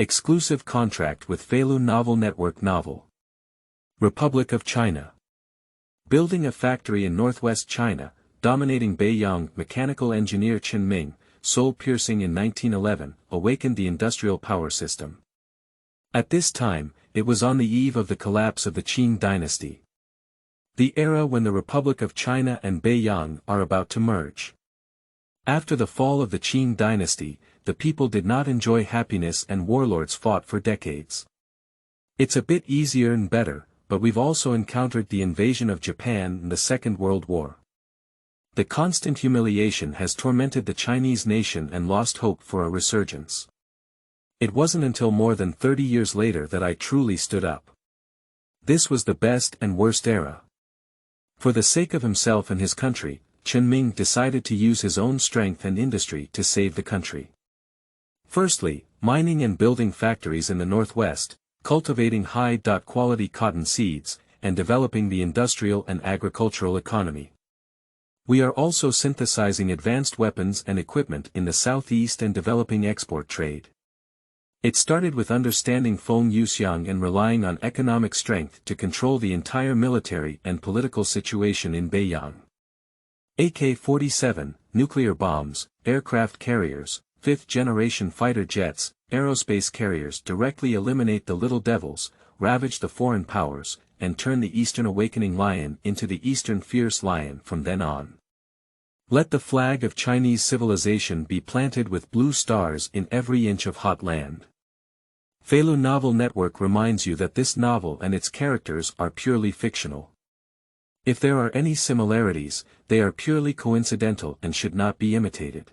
Exclusive contract with Falun Novel Network Novel. Republic of China. Building a factory in northwest China, dominating Beiyang. Mechanical engineer Chen Ming, soul piercing in 1911, awakened the industrial power system. At this time, it was on the eve of the collapse of the Qing dynasty. The era when the Republic of China and Beiyang are about to merge. After the fall of the Qing dynasty, the people did not enjoy happiness and warlords fought for decades. It's a bit easier and better, but we've also encountered the invasion of Japan and the Second World War. The constant humiliation has tormented the Chinese nation and lost hope for a resurgence. It wasn't until more than 30 years later that I truly stood up. This was the best and worst era. For the sake of himself and his country, Chen Ming decided to use his own strength and industry to save the country. Firstly, mining and building factories in the northwest, cultivating high-quality cotton seeds, and developing the industrial and agricultural economy. We are also synthesizing advanced weapons and equipment in the southeast and developing export trade. It started with understanding Feng Yuxiang and relying on economic strength to control the entire military and political situation in Beiyang. AK-47, nuclear bombs, aircraft carriers, fifth-generation fighter jets, aerospace carriers directly eliminate the little devils, ravage the foreign powers, and turn the Eastern awakening lion into the Eastern fierce lion from then on. Let the flag of Chinese civilization be planted with blue stars in every inch of hot land. Falun Novel Network reminds you that this novel and its characters are purely fictional. If there are any similarities, they are purely coincidental and should not be imitated.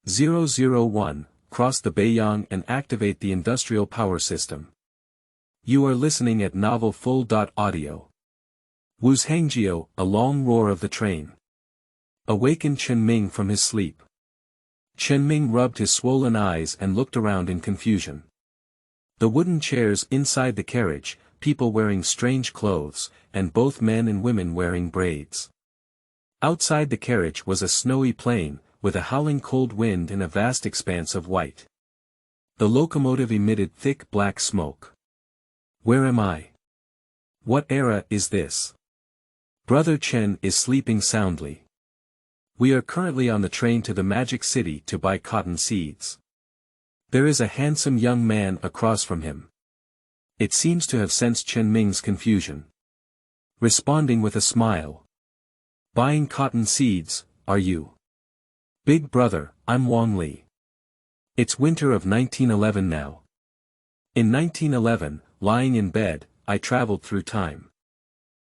001, cross the Beiyang and activate the industrial power system. You are listening at Novel Full.audio. Wuzhangjiao, a long roar of the train. Awakened Chen Ming from his sleep. Chen Ming rubbed his swollen eyes and looked around in confusion. The wooden chairs inside the carriage, people wearing strange clothes, and both men and women wearing braids. Outside the carriage was a snowy plain, with a howling cold wind and a vast expanse of white. The locomotive emitted thick black smoke. Where am I? What era is this? Brother Chen is sleeping soundly. We are currently on the train to the Magic City to buy cotton seeds. There is a handsome young man across from him. It seems to have sensed Chen Ming's confusion. Responding with a smile. Buying cotton seeds, are you? Big brother, I'm Wang Li. It's winter of 1911 now. In 1911, lying in bed, I traveled through time.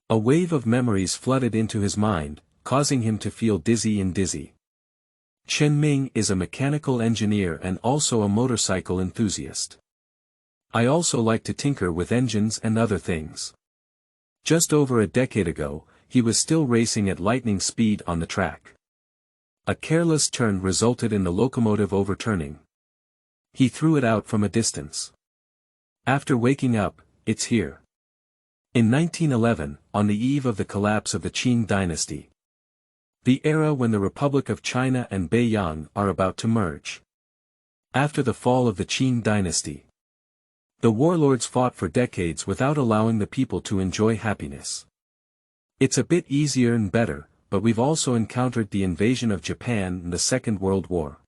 A wave of memories flooded into his mind, causing him to feel dizzy and dizzy. Chen Ming is a mechanical engineer and also a motorcycle enthusiast. I also like to tinker with engines and other things. Just over a decade ago, he was still racing at lightning speed on the track. A careless turn resulted in the locomotive overturning. He threw it out from a distance. After waking up, it's here. In 1911, on the eve of the collapse of the Qing dynasty. The era when the Republic of China and Beiyang are about to merge. After the fall of the Qing dynasty. The warlords fought for decades without allowing the people to enjoy happiness. It's a bit easier and better, but we've also encountered the invasion of Japan and the Second World War.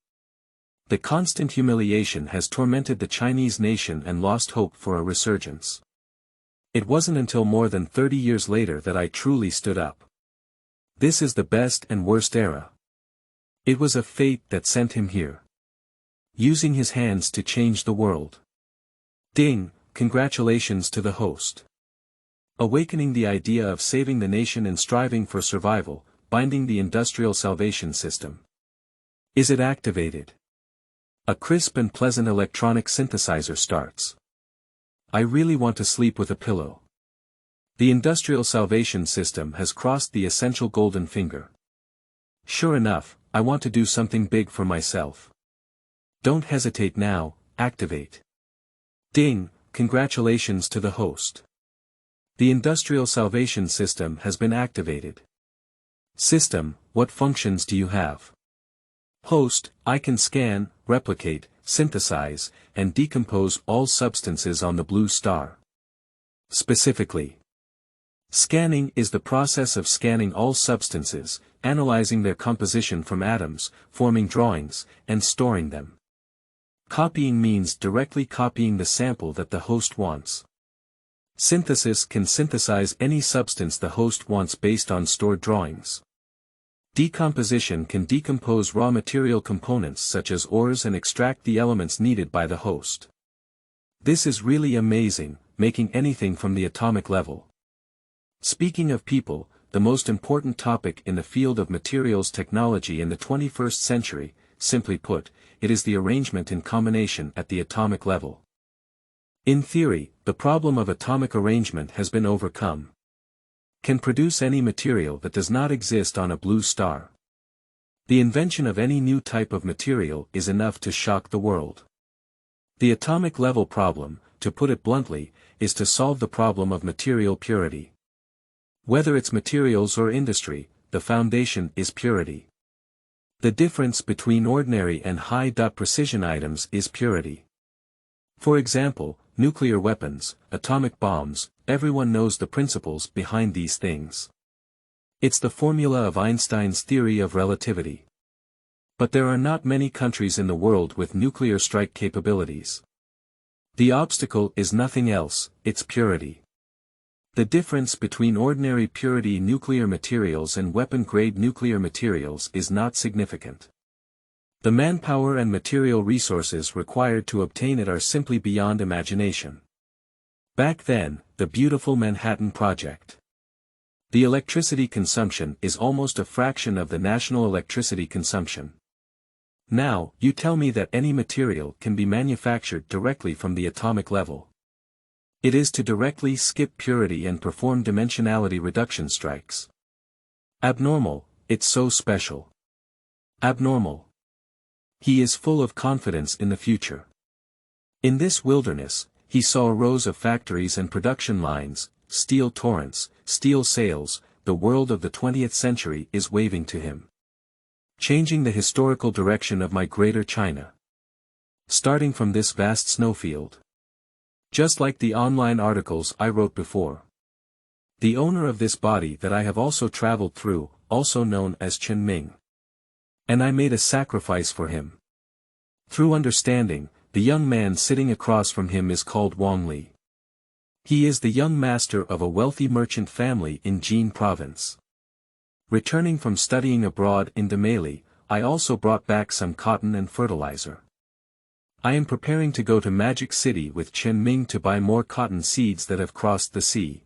The constant humiliation has tormented the Chinese nation and lost hope for a resurgence. It wasn't until more than 30 years later that I truly stood up. This is the best and worst era. It was a fate that sent him here. Using his hands to change the world. Ding, congratulations to the host. Awakening the idea of saving the nation and striving for survival, binding the industrial salvation system. Is it activated? A crisp and pleasant electronic synthesizer starts. I really want to sleep with a pillow. The industrial salvation system has crossed the essential golden finger. Sure enough, I want to do something big for myself. Don't hesitate now, activate. Ding, congratulations to the host. The industrial salvation system has been activated. System, what functions do you have? Host, I can scan, replicate, synthesize, and decompose all substances on the blue star. Specifically, scanning is the process of scanning all substances, analyzing their composition from atoms, forming drawings, and storing them. Copying means directly copying the sample that the host wants. Synthesis can synthesize any substance the host wants based on stored drawings. Decomposition can decompose raw material components such as ores and extract the elements needed by the host. This is really amazing, making anything from the atomic level. Speaking of people, the most important topic in the field of materials technology in the 21st century, simply put, it is the arrangement in combination at the atomic level. In theory, the problem of atomic arrangement has been overcome. Can produce any material that does not exist on a blue star. The invention of any new type of material is enough to shock the world. The atomic level problem, to put it bluntly, is to solve the problem of material purity. Whether it's materials or industry, the foundation is purity. The difference between ordinary and high-precision items is purity. For example, nuclear weapons, atomic bombs, everyone knows the principles behind these things. It's the formula of Einstein's theory of relativity. But there are not many countries in the world with nuclear strike capabilities. The obstacle is nothing else, it's purity. The difference between ordinary purity nuclear materials and weapon-grade nuclear materials is not significant. The manpower and material resources required to obtain it are simply beyond imagination. Back then, the beautiful Manhattan Project. The electricity consumption is almost a fraction of the national electricity consumption. Now, you tell me that any material can be manufactured directly from the atomic level. It is to directly skip purity and perform dimensionality reduction strikes. Abnormal, it's so special. Abnormal. He is full of confidence in the future. In this wilderness, he saw rows of factories and production lines, steel torrents, steel sails, the world of the 20th century is waving to him. Changing the historical direction of my greater China. Starting from this vast snowfield. Just like the online articles I wrote before. The owner of this body that I have also traveled through, also known as Chen Ming. And I made a sacrifice for him. Through understanding, the young man sitting across from him is called Wang Li. He is the young master of a wealthy merchant family in Jin province. Returning from studying abroad in Demeli, I also brought back some cotton and fertilizer. I am preparing to go to Magic City with Chen Ming to buy more cotton seeds that have crossed the sea.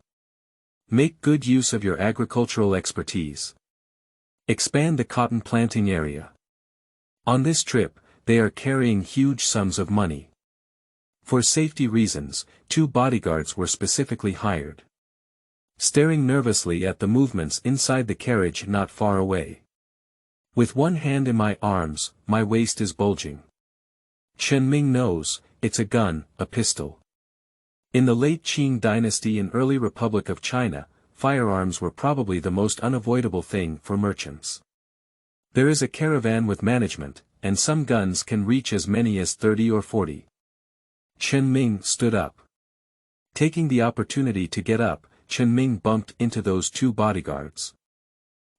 Make good use of your agricultural expertise. Expand the cotton planting area. On this trip, they are carrying huge sums of money. For safety reasons, 2 bodyguards were specifically hired. Staring nervously at the movements inside the carriage not far away. With one hand in my arms, my waist is bulging. Chen Ming knows, it's a gun, a pistol. In the late Qing dynasty and early Republic of China, firearms were probably the most unavoidable thing for merchants. There is a caravan with management, and some guns can reach as many as 30 or 40. Chen Ming stood up. Taking the opportunity to get up, Chen Ming bumped into those 2 bodyguards.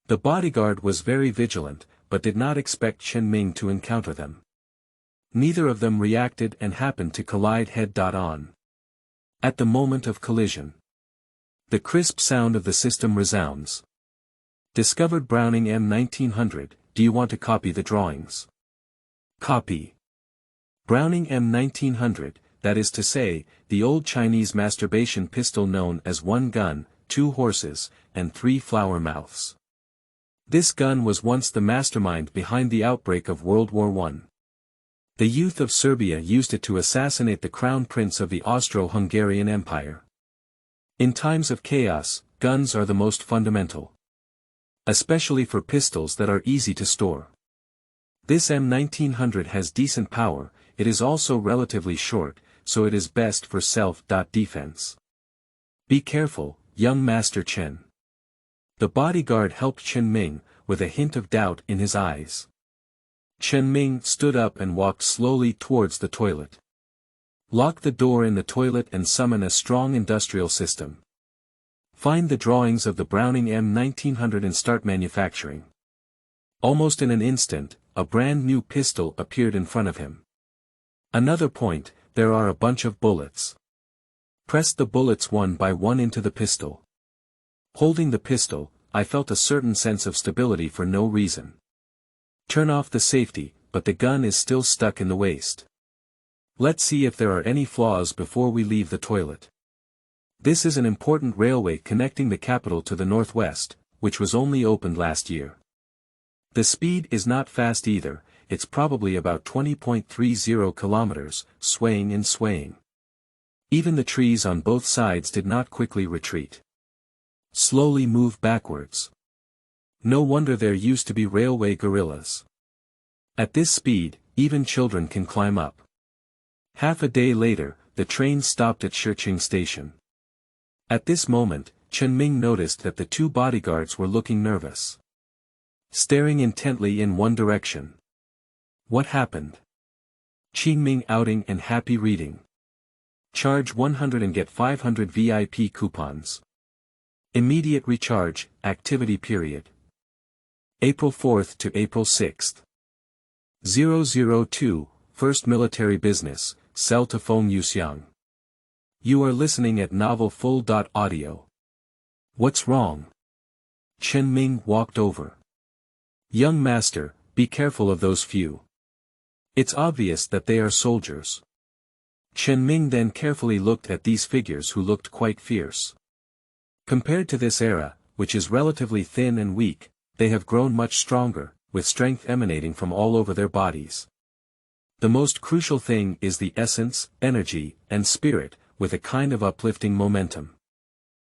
The bodyguard was very vigilant, but did not expect Chen Ming to encounter them. Neither of them reacted and happened to collide head-on. At the moment of collision, the crisp sound of the system resounds. Discovered Browning M1900, do you want to copy the drawings? Copy. Browning M1900, that is to say, the old Chinese masturbation pistol known as 1 gun, 2 horses, and 3 flower mouths. This gun was once the mastermind behind the outbreak of World War I. The youth of Serbia used it to assassinate the crown prince of the Austro-Hungarian Empire. In times of chaos, guns are the most fundamental. Especially for pistols that are easy to store. This M1900 has decent power, it is also relatively short, so it is best for self-defense. Be careful, young Master Chen. The bodyguard helped Chen Ming, with a hint of doubt in his eyes. Chen Ming stood up and walked slowly towards the toilet. Lock the door in the toilet and summon a strong industrial system. Find the drawings of the Browning M1900 and start manufacturing. Almost in an instant, a brand new pistol appeared in front of him. Another point, there are a bunch of bullets. Press the bullets one by one into the pistol. Holding the pistol, I felt a certain sense of stability for no reason. Turn off the safety, but the gun is still stuck in the waist. Let's see if there are any flaws before we leave the toilet. This is an important railway connecting the capital to the northwest, which was only opened last year. The speed is not fast either, it's probably about 20.30 kilometers, swaying and swaying. Even the trees on both sides did not quickly retreat. Slowly move backwards. No wonder there used to be railway gorillas. At this speed, even children can climb up. Half a day later, the train stopped at Shiqing station. At this moment, Chen Ming noticed that the two bodyguards were looking nervous. Staring intently in one direction. What happened? Qing Ming outing and happy reading. Charge 100 and get 500 VIP coupons. Immediate recharge, activity period. April 4th to April 6th. 002, First Military Business, sell to Feng Yuxiang. You are listening at novelfull.audio. What's wrong? Chen Ming walked over. Young master, be careful of those few. It's obvious that they are soldiers. Chen Ming then carefully looked at these figures who looked quite fierce. Compared to this era, which is relatively thin and weak, they have grown much stronger, with strength emanating from all over their bodies. The most crucial thing is the essence, energy, and spirit, with a kind of uplifting momentum.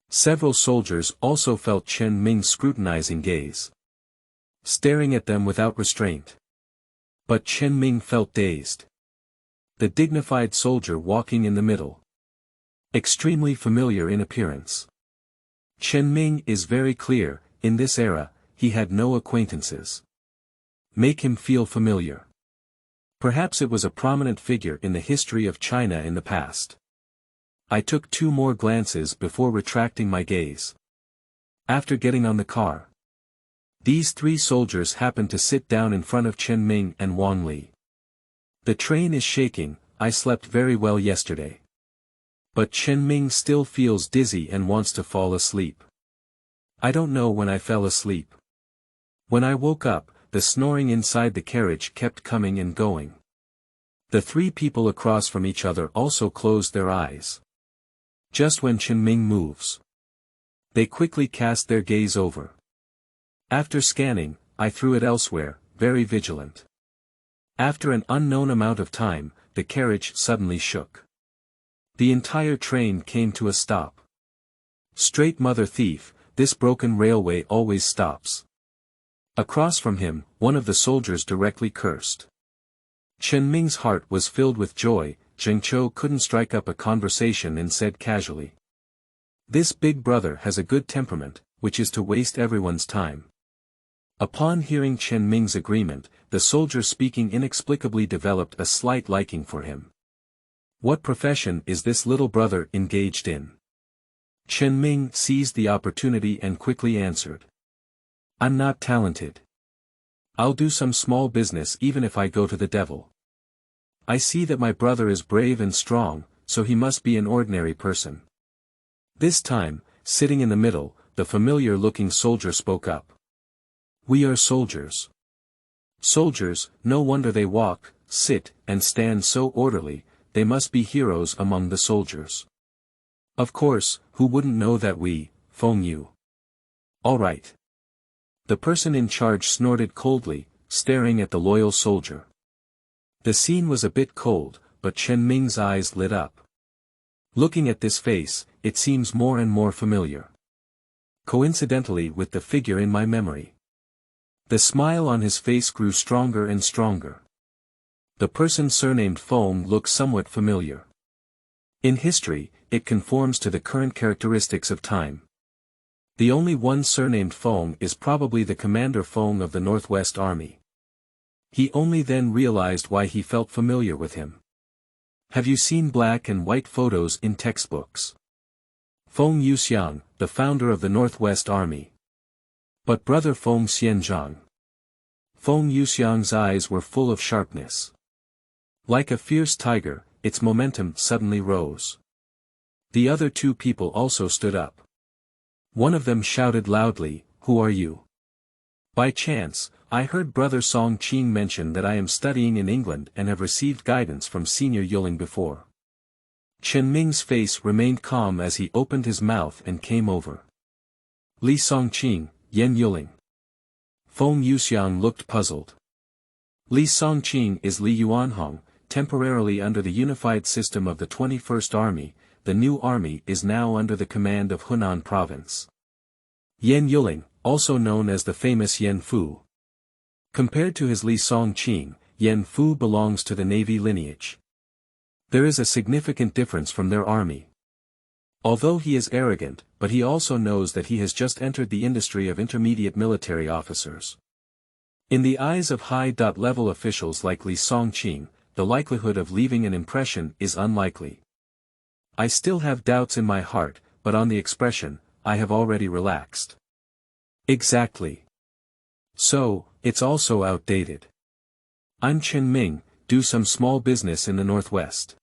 Several soldiers also felt Chen Ming's scrutinizing gaze. Staring at them without restraint. But Chen Ming felt dazed. The dignified soldier walking in the middle. Extremely familiar in appearance. Chen Ming is very clear, in this era, he had no acquaintances. Make him feel familiar. Perhaps it was a prominent figure in the history of China in the past. I took 2 more glances before retracting my gaze. After getting on the car, these 3 soldiers happened to sit down in front of Chen Ming and Wang Li. The train is shaking, I slept very well yesterday. But Chen Ming still feels dizzy and wants to fall asleep. I don't know when I fell asleep. When I woke up, the snoring inside the carriage kept coming and going. The 3 people across from each other also closed their eyes. Just when Chen Ming moves, they quickly cast their gaze over. After scanning, I threw it elsewhere, very vigilant. After an unknown amount of time, the carriage suddenly shook. The entire train came to a stop. Straight mother thief, this broken railway always stops. Across from him, one of the soldiers directly cursed. Chen Ming's heart was filled with joy. Zheng Chou couldn't strike up a conversation and said casually. This big brother has a good temperament, which is to waste everyone's time. Upon hearing Chen Ming's agreement, the soldier speaking inexplicably developed a slight liking for him. What profession is this little brother engaged in? Chen Ming seized the opportunity and quickly answered. I'm not talented. I'll do some small business even if I go to the devil. I see that my brother is brave and strong, so he must be an ordinary person. This time, sitting in the middle, the familiar-looking soldier spoke up. We are soldiers. Soldiers, no wonder they walk, sit, and stand so orderly, they must be heroes among the soldiers. Of course, who wouldn't know that we, Feng Yu. All right. The person in charge snorted coldly, staring at the loyal soldier. The scene was a bit cold, but Chen Ming's eyes lit up. Looking at this face, it seems more and more familiar. Coincidentally with the figure in my memory. The smile on his face grew stronger and stronger. The person surnamed Feng looks somewhat familiar. In history, it conforms to the current characteristics of time. The only one surnamed Feng is probably the Commander Feng of the Northwest Army. He only then realized why he felt familiar with him. Have you seen black and white photos in textbooks? Feng Yuxiang, the founder of the Northwest Army. But brother Feng Xianzhang. Feng Yuxiang's eyes were full of sharpness. Like a fierce tiger, its momentum suddenly rose. The other two people also stood up. One of them shouted loudly, "Who are you?" By chance, I heard Brother Song Qing mention that I am studying in England and have received guidance from Senior Yuling before. Chen Ming's face remained calm as he opened his mouth and came over. Li Songqing, Yan Yuling. Feng Yuxiang looked puzzled. Li Songqing is Li Yuanhong, temporarily under the unified system of the 21st Army. The new army is now under the command of Hunan Province. Yan Yuling, also known as the famous Yan Fu. Compared to his Li Songqing, Yan Fu belongs to the Navy lineage. There is a significant difference from their army. Although he is arrogant, but he also knows that he has just entered the industry of intermediate military officers. In the eyes of high-level officials like Li Songqing, the likelihood of leaving an impression is unlikely. I still have doubts in my heart, but on the expression, I have already relaxed. Exactly. So, it's also outdated. I'm Chen Ming, do some small business in the Northwest.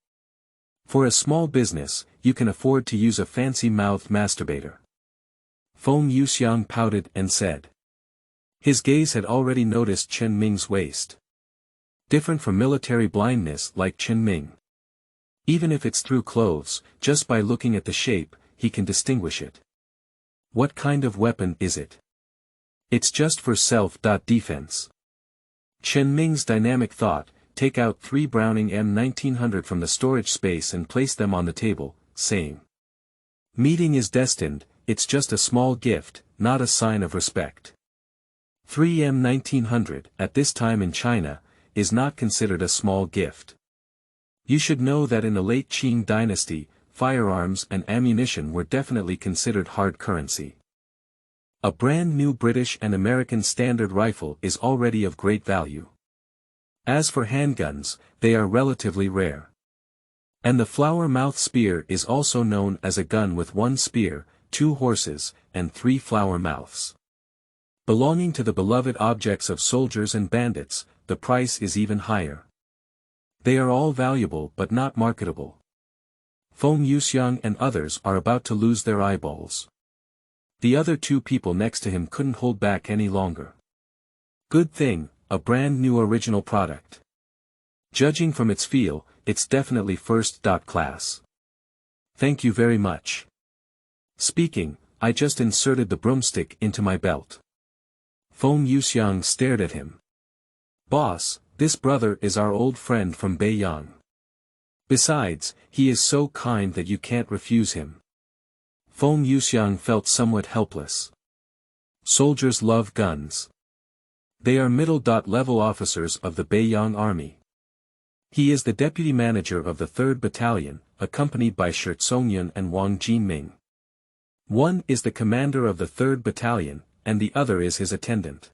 For a small business, you can afford to use a fancy-mouthed masturbator. Feng Yuxiang pouted and said. His gaze had already noticed Chen Ming's waist. Different from military blindness like Chen Ming. Even if it's through clothes, just by looking at the shape, he can distinguish it. What kind of weapon is it? It's just for self-defense. Chen Ming's dynamic thought, take out 3 Browning M1900 from the storage space and place them on the table, saying. Meeting is destined, it's just a small gift, not a sign of respect. 3 M1900, at this time in China, is not considered a small gift. You should know that in the late Qing dynasty, firearms and ammunition were definitely considered hard currency. A brand new British and American standard rifle is already of great value. As for handguns, they are relatively rare. And the flower-mouth spear is also known as a gun with 1 spear, 2 horses, and 3 flower mouths. Belonging to the beloved objects of soldiers and bandits, the price is even higher. They are all valuable but not marketable. Feng Yuxiang and others are about to lose their eyeballs. The other 2 people next to him couldn't hold back any longer. Good thing, a brand new original product. Judging from its feel, it's definitely first class. Thank you very much. Speaking, I just inserted the broomstick into my belt. Feng Yuxiang stared at him. Boss, this brother is our old friend from Beiyang. Besides, he is so kind that you can't refuse him. Feng Yuxiang felt somewhat helpless. Soldiers love guns. They are middle-level officers of the Beiyang Army. He is the deputy manager of the 3rd Battalion, accompanied by Shi Tsongyun and Wang Jinming. One is the commander of the 3rd Battalion, and the other is his attendant.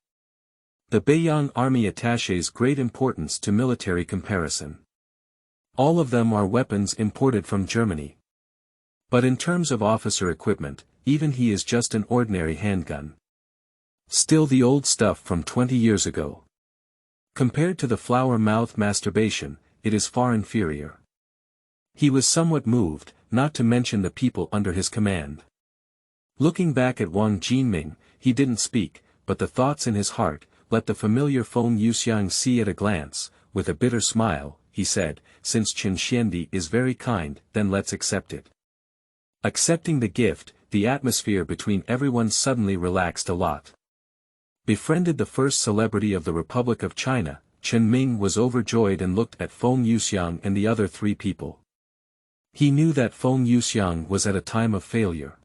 The Beiyang Army attaches great importance to military comparison. All of them are weapons imported from Germany. But in terms of officer equipment, even he is just an ordinary handgun. Still the old stuff from 20 years ago. Compared to the flower-mouth masturbation, it is far inferior. He was somewhat moved, not to mention the people under his command. Looking back at Wang Jinming, he didn't speak, but the thoughts in his heart, let the familiar Feng Yuxiang see at a glance. With a bitter smile, he said, since Chen Xiandi is very kind, then let's accept it. Accepting the gift, the atmosphere between everyone suddenly relaxed a lot. Befriended the first celebrity of the Republic of China, Chen Ming was overjoyed and looked at Feng Yuxiang and the other 3 people. He knew that Feng Yuxiang was at a time of failure.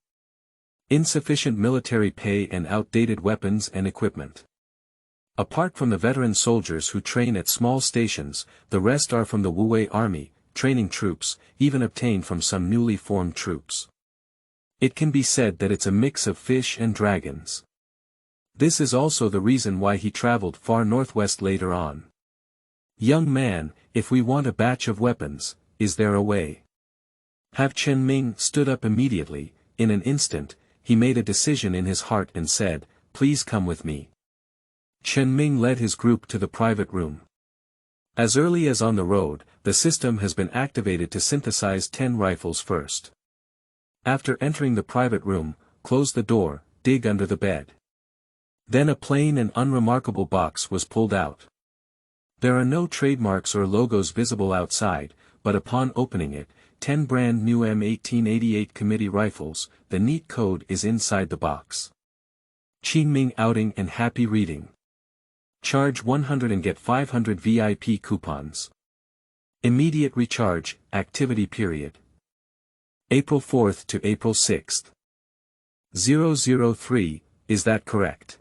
Insufficient military pay and outdated weapons and equipment. Apart from the veteran soldiers who train at small stations, the rest are from the Wuwei Army, training troops, even obtained from some newly formed troops. It can be said that it's a mix of fish and dragons. This is also the reason why he traveled far northwest later on. Young man, if we want a batch of weapons, is there a way? Have Chen Ming stood up immediately. In an instant, he made a decision in his heart and said, please come with me. Chen Ming led his group to the private room. As early as on the road, the system has been activated to synthesize 10 rifles first. After entering the private room, close the door, dig under the bed. Then a plain and unremarkable box was pulled out. There are no trademarks or logos visible outside, but upon opening it, 10 brand new M1888 committee rifles, the neat code is inside the box. Qingming outing and happy reading. Charge 100 and get 500 VIP coupons. Immediate recharge, activity period. April 4th to April 6th. 003, is that correct?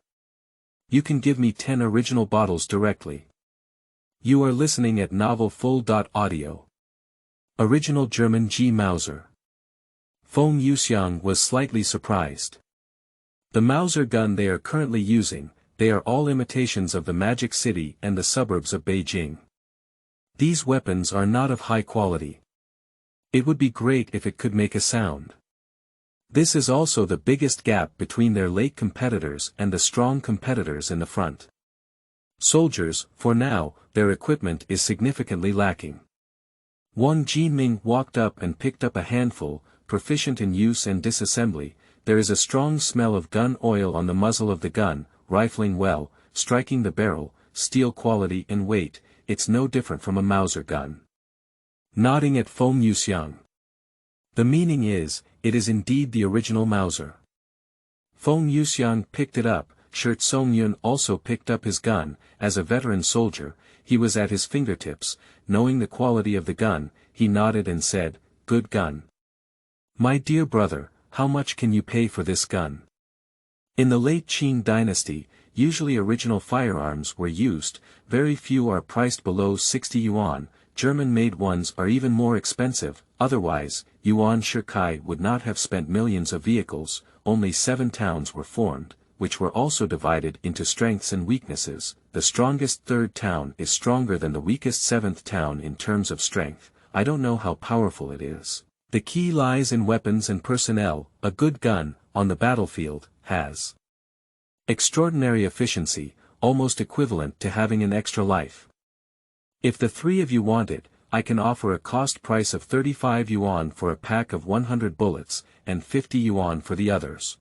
You can give me 10 original bottles directly. You are listening at novelfull.audio. Original German G. Mauser. Feng Yuxiang was slightly surprised. The Mauser gun they are currently using, they are all imitations of the Magic City and the suburbs of Beijing. These weapons are not of high quality. It would be great if it could make a sound. This is also the biggest gap between their late competitors and the strong competitors in the front. Soldiers, for now, their equipment is significantly lacking. Wang Jinming walked up and picked up a handful, proficient in use and disassembly. There is a strong smell of gun oil on the muzzle of the gun, rifling well, striking the barrel, steel quality and weight, it's no different from a Mauser gun. Nodding at Feng Yuxiang. The meaning is, it is indeed the original Mauser. Feng Yuxiang picked it up. Shirt Songyun also picked up his gun. As a veteran soldier, he was at his fingertips. Knowing the quality of the gun, he nodded and said, good gun. My dear brother, how much can you pay for this gun? In the late Qing dynasty, usually original firearms were used, very few are priced below 60 yuan, German-made ones are even more expensive, otherwise, Yuan Shikai would not have spent millions of vehicles. Only 7 towns were formed, which were also divided into strengths and weaknesses. The strongest 3rd town is stronger than the weakest 7th town in terms of strength. I don't know how powerful it is. The key lies in weapons and personnel. A good gun, on the battlefield, has extraordinary efficiency, almost equivalent to having an extra life. If the 3 of you want it, I can offer a cost price of 35 yuan for a pack of 100 bullets, and 50 yuan for the others.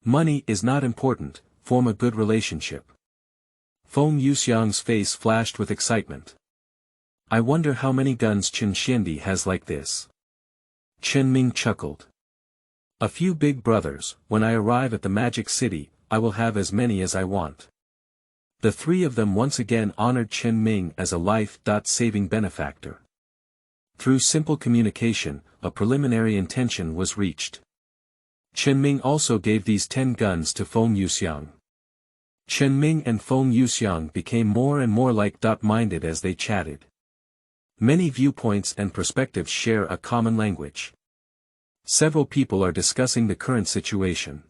Money is not important, form a good relationship. Feng Yuxiang's face flashed with excitement. I wonder how many guns Chen Xiandi has like this. Chen Ming chuckled. A few big brothers. When I arrive at the Magic City, I will have as many as I want. The 3 of them once again honored Chen Ming as a life-saving benefactor. Through simple communication, a preliminary intention was reached. Chen Ming also gave these 10 guns to Feng Yuxiang. Chen Ming and Feng Yuxiang became more and more like-minded as they chatted. Many viewpoints and perspectives share a common language. Several people are discussing the current situation.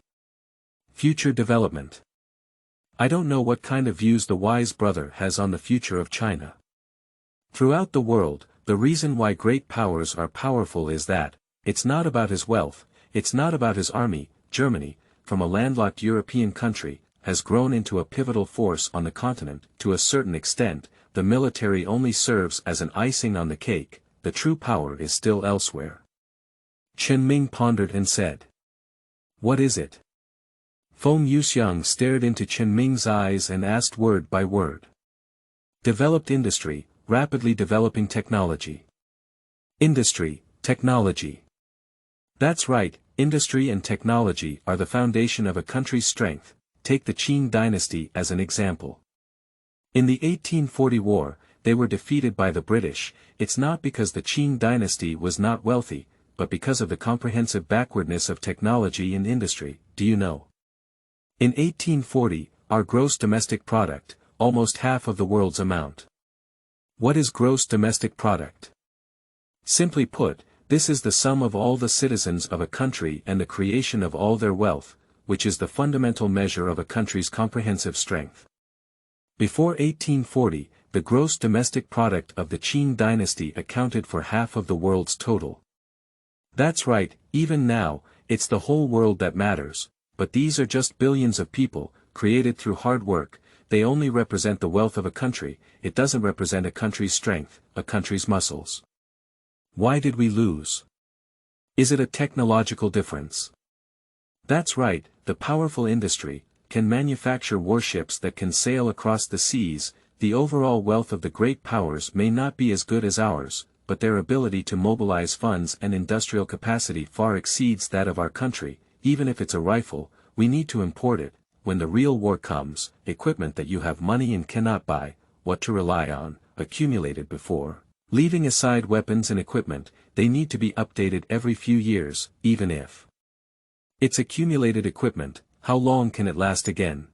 Future development. I don't know what kind of views the wise brother has on the future of China. Throughout the world, the reason why great powers are powerful is that, it's not about his wealth, it's not about his army. Germany, from a landlocked European country, has grown into a pivotal force on the continent. To a certain extent, the military only serves as an icing on the cake, the true power is still elsewhere. Chen Ming pondered and said. What is it? Feng Yuxiang stared into Chen Ming's eyes and asked word by word. Developed industry, rapidly developing technology. Industry, technology. That's right, industry and technology are the foundation of a country's strength. Take the Qing dynasty as an example. In the 1840 war, they were defeated by the British. It's not because the Qing dynasty was not wealthy, but because of the comprehensive backwardness of technology and industry. Do you know? In 1840, our gross domestic product, almost half of the world's amount. What is gross domestic product? Simply put, this is the sum of all the citizens of a country and the creation of all their wealth, which is the fundamental measure of a country's comprehensive strength. Before 1840, the gross domestic product of the Qing dynasty accounted for half of the world's total. That's right, even now, it's the whole world that matters, but these are just billions of people, created through hard work. They only represent the wealth of a country, it doesn't represent a country's strength, a country's muscles. Why did we lose? Is it a technological difference? That's right, the powerful industry can manufacture warships that can sail across the seas. The overall wealth of the great powers may not be as good as ours, but their ability to mobilize funds and industrial capacity far exceeds that of our country. Even if it's a rifle, we need to import it. When the real war comes, equipment that you have money and cannot buy, what to rely on, accumulated before. Leaving aside weapons and equipment, they need to be updated every few years, even if it's accumulated equipment, how long can it last again?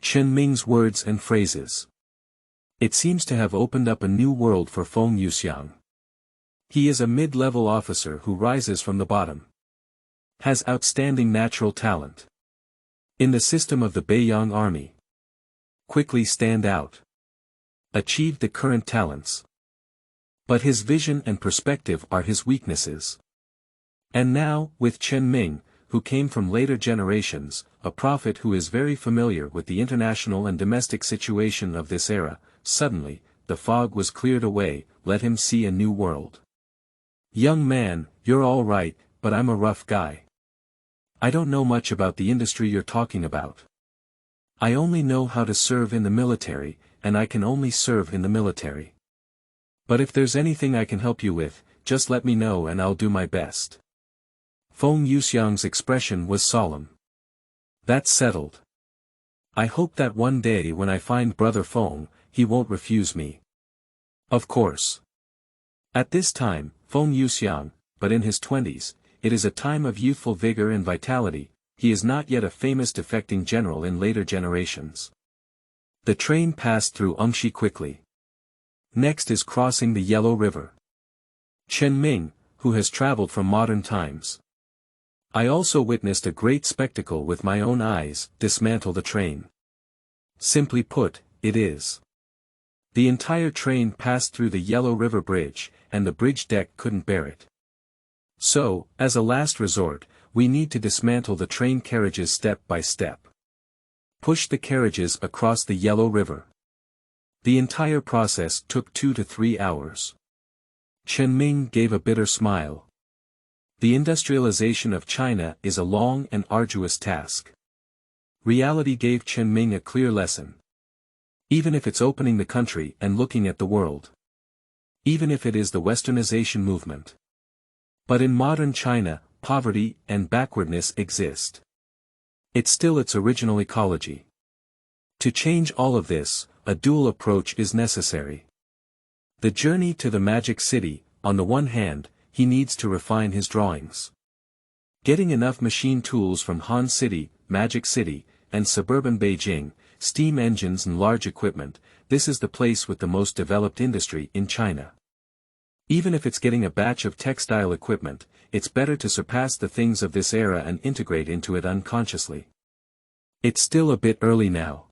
Chen Ming's words and phrases. It seems to have opened up a new world for Feng Yuxiang. He is a mid-level officer who rises from the bottom. Has outstanding natural talent. In the system of the Beiyang army. Quickly stand out. Achieved the current talents. But his vision and perspective are his weaknesses. And now, with Chen Ming, who came from later generations, a prophet who is very familiar with the international and domestic situation of this era, suddenly, the fog was cleared away. Let him see a new world. Young man, you're all right, but I'm a rough guy. I don't know much about the industry you're talking about. I only know how to serve in the military, and I can only serve in the military. But if there's anything I can help you with, just let me know and I'll do my best. Feng Yuxiang's expression was solemn. That's settled. I hope that one day when I find Brother Feng, he won't refuse me. Of course. At this time, Feng Yuxiang, but in his 20s, it is a time of youthful vigor and vitality. He is not yet a famous defecting general in later generations. The train passed through Ungshi quickly. Next is crossing the Yellow River. Chen Ming, who has traveled from modern times. I also witnessed a great spectacle with my own eyes, dismantle the train. Simply put, it is. The entire train passed through the Yellow River Bridge, and the bridge deck couldn't bear it. So, as a last resort, we need to dismantle the train carriages step by step. Push the carriages across the Yellow River. The entire process took 2 to 3 hours. Chen Ming gave a bitter smile. The industrialization of China is a long and arduous task. Reality gave Chen Ming a clear lesson. Even if it's opening the country and looking at the world. Even if it is the westernization movement. But in modern China, poverty and backwardness exist. It's still its original ecology. To change all of this, a dual approach is necessary. The journey to the Magic City, on the one hand, he needs to refine his drawings. Getting enough machine tools from Han City, Magic City, and suburban Beijing, steam engines and large equipment, this is the place with the most developed industry in China. Even if it's getting a batch of textile equipment, it's better to surpass the things of this era and integrate into it unconsciously. It's still a bit early now.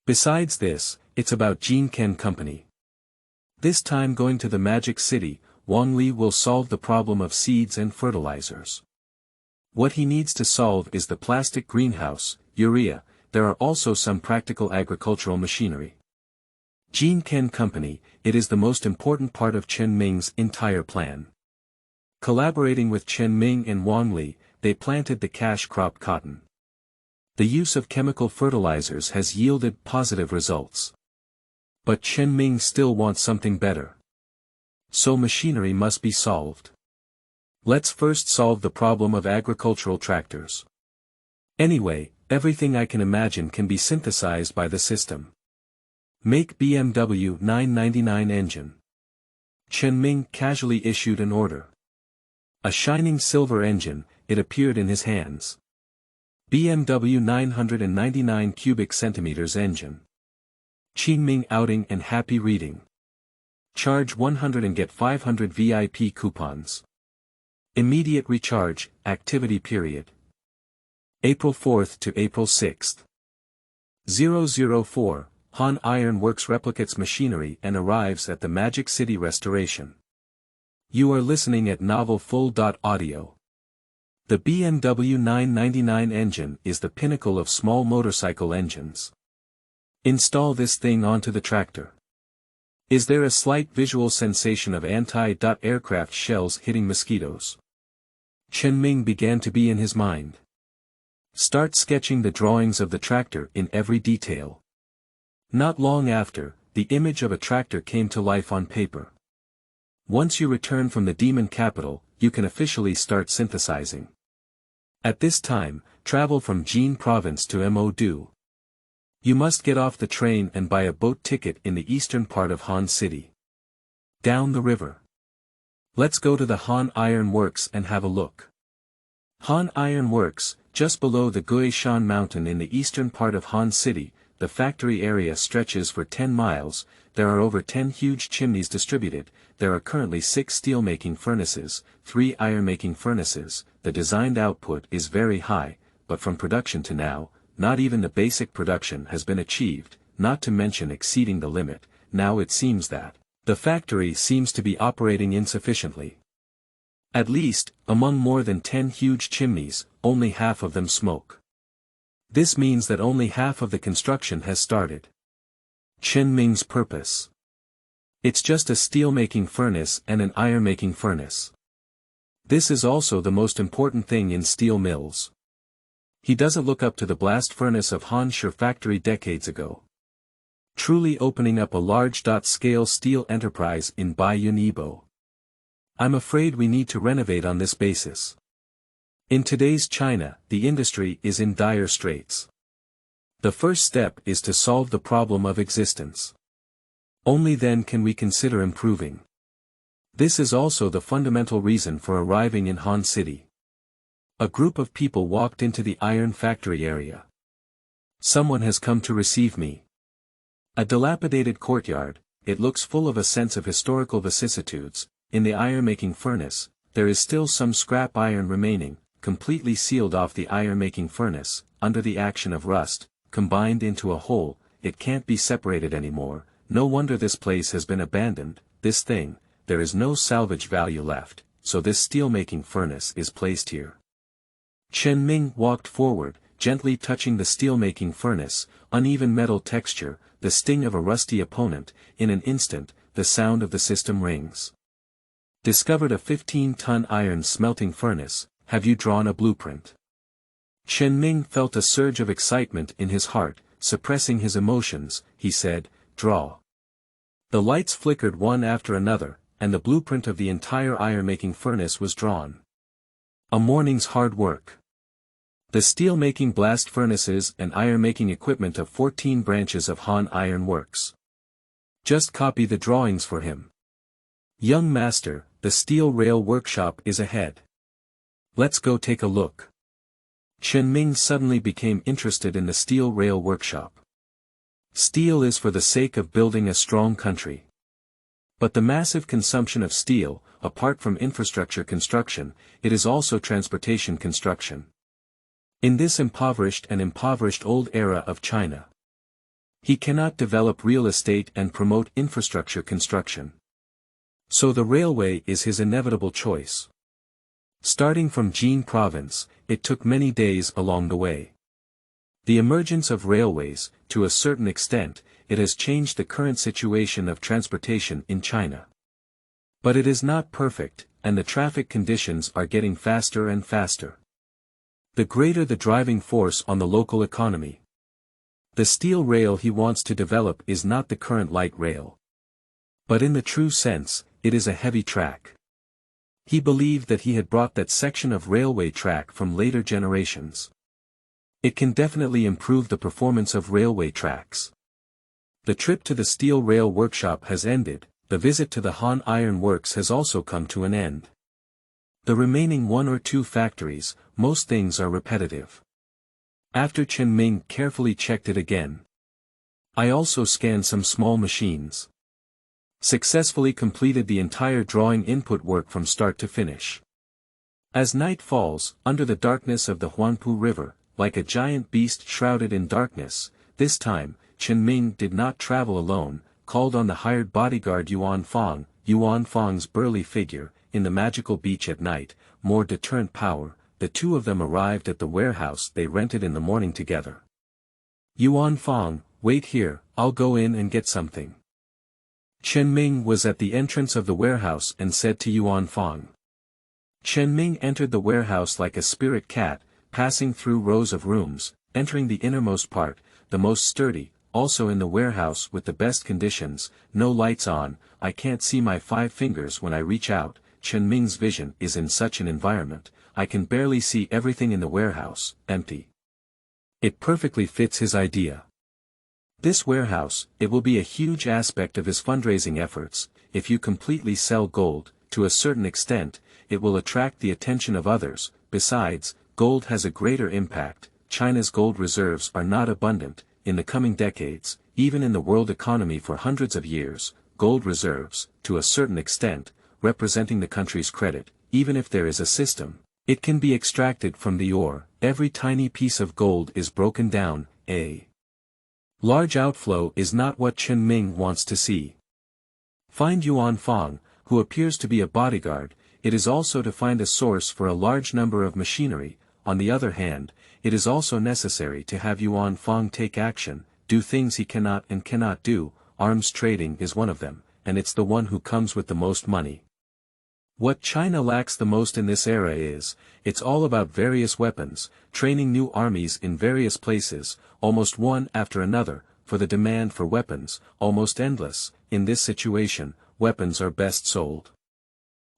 Besides this, it's about Jinken Company. This time going to the Magic City, Wang Li will solve the problem of seeds and fertilizers. What he needs to solve is the plastic greenhouse, urea. There are also some practical agricultural machinery. Jinken Company, it is the most important part of Chen Ming's entire plan. Collaborating with Chen Ming and Wang Li, they planted the cash crop cotton. The use of chemical fertilizers has yielded positive results. But Chen Ming still wants something better. So machinery must be solved. Let's first solve the problem of agricultural tractors. Anyway, everything I can imagine can be synthesized by the system. Make BMW 999 engine. Chen Ming casually issued an order. A shining silver engine, it appeared in his hands. BMW 999 cubic centimeters engine. Qingming outing and happy reading. Charge 100 and get 500 VIP coupons. Immediate recharge, activity period. April 4th to April 6th. 004, Han Iron Works replicates machinery and arrives at the Magic City restoration. You are listening at Novel Full. Audio. The BMW 999 engine is the pinnacle of small motorcycle engines. Install this thing onto the tractor. Is there a slight visual sensation of anti-aircraft shells hitting mosquitoes? Chen Ming began to be in his mind. Start sketching the drawings of the tractor in every detail. Not long after, the image of a tractor came to life on paper. Once you return from the demon capital, you can officially start synthesizing. At this time, travel from Jin province to Mo. You must get off the train and buy a boat ticket in the eastern part of Han City. Down the river. Let's go to the Han Iron Works and have a look. Han Iron Works, just below the Guishan Mountain in the eastern part of Han City, the factory area stretches for 10 miles, there are over 10 huge chimneys distributed, there are currently 6 steelmaking furnaces, 3 ironmaking furnaces, the designed output is very high, but from production to now, not even the basic production has been achieved, not to mention exceeding the limit. Now it seems that the factory seems to be operating insufficiently. At least, among more than 10 huge chimneys, only half of them smoke. This means that only half of the construction has started. Chen Ming's purpose. It's just a steel-making furnace and an iron-making furnace. This is also the most important thing in steel mills. He doesn't look up to the blast furnace of Han Shi factory decades ago. Truly opening up a large-scale steel enterprise in Beiyang. I'm afraid we need to renovate on this basis. In today's China, the industry is in dire straits. The first step is to solve the problem of existence. Only then can we consider improving. This is also the fundamental reason for arriving in Han City. A group of people walked into the iron factory area. Someone has come to receive me. A dilapidated courtyard, it looks full of a sense of historical vicissitudes. In the iron-making furnace, there is still some scrap iron remaining, completely sealed off the iron-making furnace, under the action of rust, combined into a whole, it can't be separated anymore. No wonder this place has been abandoned, this thing, there is no salvage value left, so this steel-making furnace is placed here. Chen Ming walked forward, gently touching the steel-making furnace, uneven metal texture, the sting of a rusty opponent. In an instant, the sound of the system rings. Discovered a 15-ton iron smelting furnace, have you drawn a blueprint? Chen Ming felt a surge of excitement in his heart, suppressing his emotions, he said, draw. The lights flickered one after another, and the blueprint of the entire iron-making furnace was drawn. A morning's hard work. The steel-making blast furnaces and iron-making equipment of 14 branches of Han Iron Works. Just copy the drawings for him. Young master, the steel rail workshop is ahead. Let's go take a look. Chen Ming suddenly became interested in the steel rail workshop. Steel is for the sake of building a strong country. But the massive consumption of steel, apart from infrastructure construction, it is also transportation construction. In this impoverished old era of China, he cannot develop real estate and promote infrastructure construction. So the railway is his inevitable choice. Starting from Jin province, it took many days along the way. The emergence of railways, to a certain extent, it has changed the current situation of transportation in China. But it is not perfect, and the traffic conditions are getting faster and faster. The greater the driving force on the local economy. The steel rail he wants to develop is not the current light rail. But in the true sense, it is a heavy track. He believed that he had brought that section of railway track from later generations. It can definitely improve the performance of railway tracks. The trip to the steel rail workshop has ended, the visit to the Han Iron Works has also come to an end. The remaining 1 or 2 factories, most things are repetitive. After Chen Ming carefully checked it again. I also scanned some small machines. Successfully completed the entire drawing input work from start to finish. As night falls, under the darkness of the Huangpu River, like a giant beast shrouded in darkness, this time, Chen Ming did not travel alone, called on the hired bodyguard Yuan Fang. Yuan Fang's burly figure, in the magical beach at night, more deterrent power. The two of them arrived at the warehouse they rented in the morning together. Yuan Fang, wait here, I'll go in and get something. Chen Ming was at the entrance of the warehouse and said to Yuan Fang. Chen Ming entered the warehouse like a spirit cat, passing through rows of rooms, entering the innermost part, the most sturdy, also in the warehouse with the best conditions, no lights on, I can't see my 5 fingers when I reach out. Chen Ming's vision is in such an environment, I can barely see everything in the warehouse, empty. It perfectly fits his idea. This warehouse, it will be a huge aspect of his fundraising efforts. If you completely sell gold, to a certain extent, it will attract the attention of others. Besides, gold has a greater impact. China's gold reserves are not abundant. In the coming decades, even in the world economy for hundreds of years, gold reserves, to a certain extent, representing the country's credit, even if there is a system, it can be extracted from the ore. Every tiny piece of gold is broken down. A large outflow is not what Chen Ming wants to see. Find Yuan Fang, who appears to be a bodyguard. It is also to find a source for a large number of machinery. On the other hand, it is also necessary to have Yuan Fang take action, do things he cannot and cannot do. Arms trading is one of them, and it's the one who comes with the most money. What China lacks the most in this era is, it's all about various weapons, training new armies in various places, almost one after another, for the demand for weapons, almost endless. In this situation, weapons are best sold.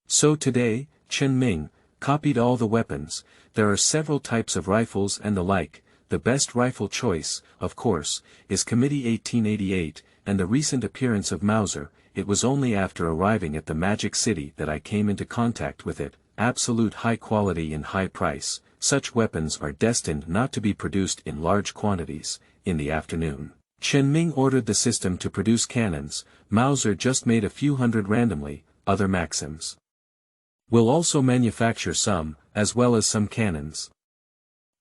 So today, Chen Ming copied all the weapons. There are several types of rifles and the like. The best rifle choice, of course, is Committee 1888, and the recent appearance of Mauser. It was only after arriving at the Magic City that I came into contact with it. Absolute high quality and high price. Such weapons are destined not to be produced in large quantities. In the afternoon, Chen Ming ordered the system to produce cannons. Mauser just made a few hundred randomly. Other Maxims will also manufacture some, as well as some cannons.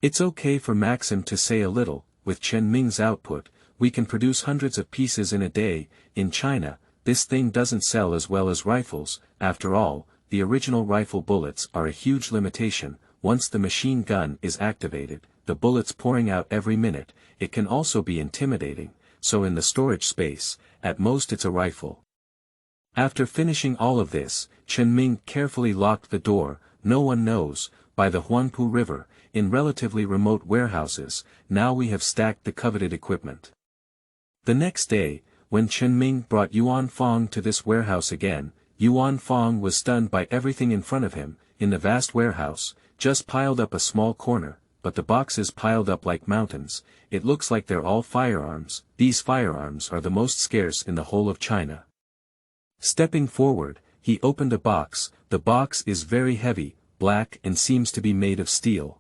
It's okay for Maxim to say a little. With Chen Ming's output, we can produce hundreds of pieces in a day. In China, this thing doesn't sell as well as rifles. After all, the original rifle bullets are a huge limitation. Once the machine gun is activated, the bullets pouring out every minute, it can also be intimidating. So in the storage space, at most it's a rifle. After finishing all of this, Chen Ming carefully locked the door. No one knows. By the Huanpu River, in relatively remote warehouses, now we have stacked the coveted equipment. The next day, when Chen Ming brought Yuan Fang to this warehouse again, Yuan Fang was stunned by everything in front of him. In the vast warehouse, just piled up a small corner, but the boxes piled up like mountains. It looks like they're all firearms. These firearms are the most scarce in the whole of China. Stepping forward, he opened a box. The box is very heavy, black and seems to be made of steel.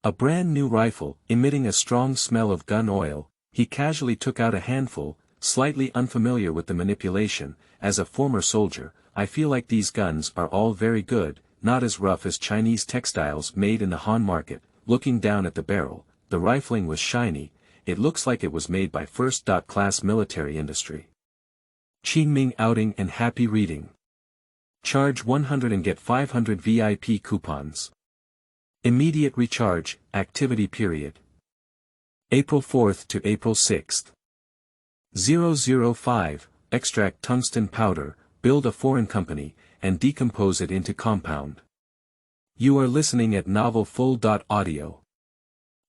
A brand new rifle, emitting a strong smell of gun oil. He casually took out a handful, slightly unfamiliar with the manipulation. As a former soldier, I feel like these guns are all very good, not as rough as Chinese textiles made in the Han market. Looking down at the barrel, the rifling was shiny. It looks like it was made by first-class military industry. Qingming outing and happy reading. Charge 100 and get 500 VIP coupons. Immediate recharge, activity period. April 4th to April 6th. 005, extract tungsten powder, build a foreign company, and decompose it into compound. You are listening at novelfull.audio.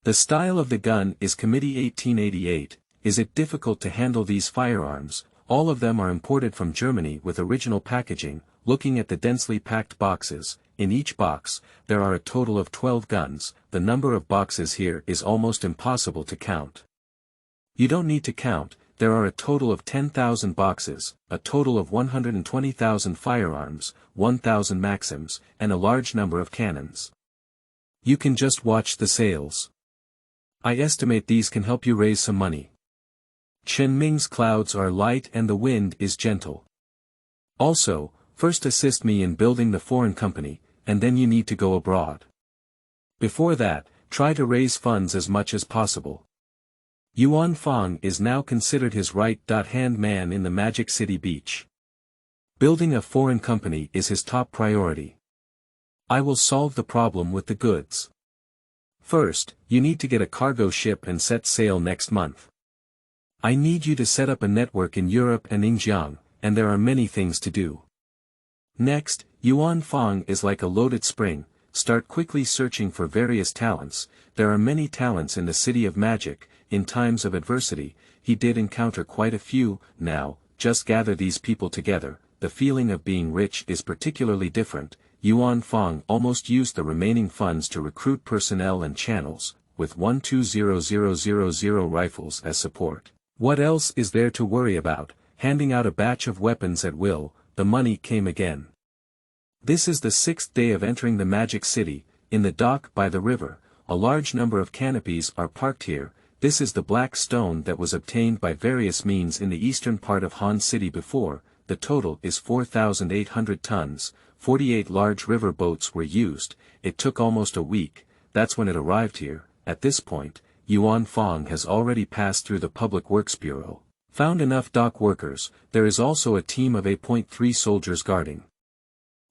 The style of the gun is Committee 1888. Is it difficult to handle these firearms? All of them are imported from Germany with original packaging. Looking at the densely packed boxes, in each box, there are a total of 12 guns. The number of boxes here is almost impossible to count. You don't need to count, there are a total of 10,000 boxes, a total of 120,000 firearms, 1,000 Maxims, and a large number of cannons. You can just watch the sales. I estimate these can help you raise some money. Chen Ming's clouds are light and the wind is gentle. Also, first assist me in building the foreign company, and then you need to go abroad. Before that, try to raise funds as much as possible. Yuan Fang is now considered his right-hand man in the Magic City Beach. Building a foreign company is his top priority. I will solve the problem with the goods. First, you need to get a cargo ship and set sail next month. I need you to set up a network in Europe and Xinjiang, and there are many things to do. Next, Yuan Fang is like a loaded spring. Start quickly searching for various talents. There are many talents in the City of Magic. In times of adversity, he did encounter quite a few. Now, just gather these people together. The feeling of being rich is particularly different. Yuan Fang almost used the remaining funds to recruit personnel and channels, with 120000 rifles as support. What else is there to worry about? Handing out a batch of weapons at will. The money came again. This is the 6th day of entering the Magic City. In the dock by the river, a large number of canopies are parked here. This is the black stone that was obtained by various means in the eastern part of Han City before. The total is 4,800 tons, 48 large river boats were used. It took almost a week. That's when it arrived here. At this point, Yuan Fang has already passed through the Public Works Bureau. Found enough dock workers. There is also a team of EP1-10 soldiers guarding.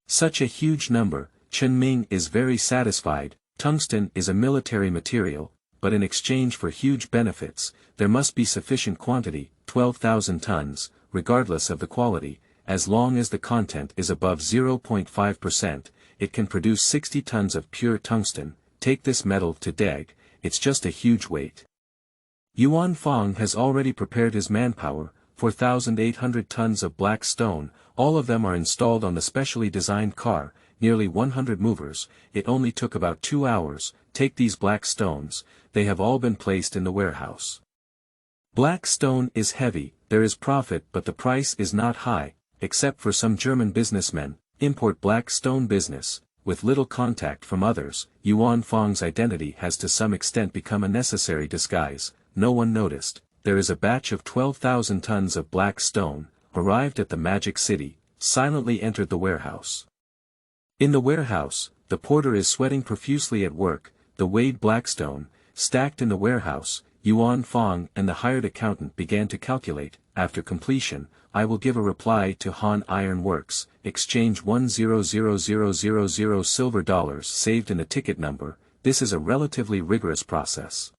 Such a huge number. Chen Ming is very satisfied. Tungsten is a military material, but in exchange for huge benefits, there must be sufficient quantity, 12,000 tons, regardless of the quality. As long as the content is above 0.5%, it can produce 60 tons of pure tungsten. Take this metal to Deg, it's just a huge weight. Yuan Fang has already prepared his manpower, 4,800 tons of black stone. All of them are installed on the specially designed car, nearly 100 movers. It only took about 2 hours. Take these black stones, they have all been placed in the warehouse. Black stone is heavy, there is profit but the price is not high, except for some German businessmen. Import black stone business, with little contact from others. Yuan Fang's identity has to some extent become a necessary disguise. No one noticed. There is a batch of 12,000 tons of black stone, arrived at the Magic City, silently entered the warehouse. In the warehouse, the porter is sweating profusely at work. The weighed blackstone, stacked in the warehouse. Yuan Fang and the hired accountant began to calculate. After completion, I will give a reply to Han Iron Works, exchange 100,000 silver dollars saved in the ticket number. This is a relatively rigorous process.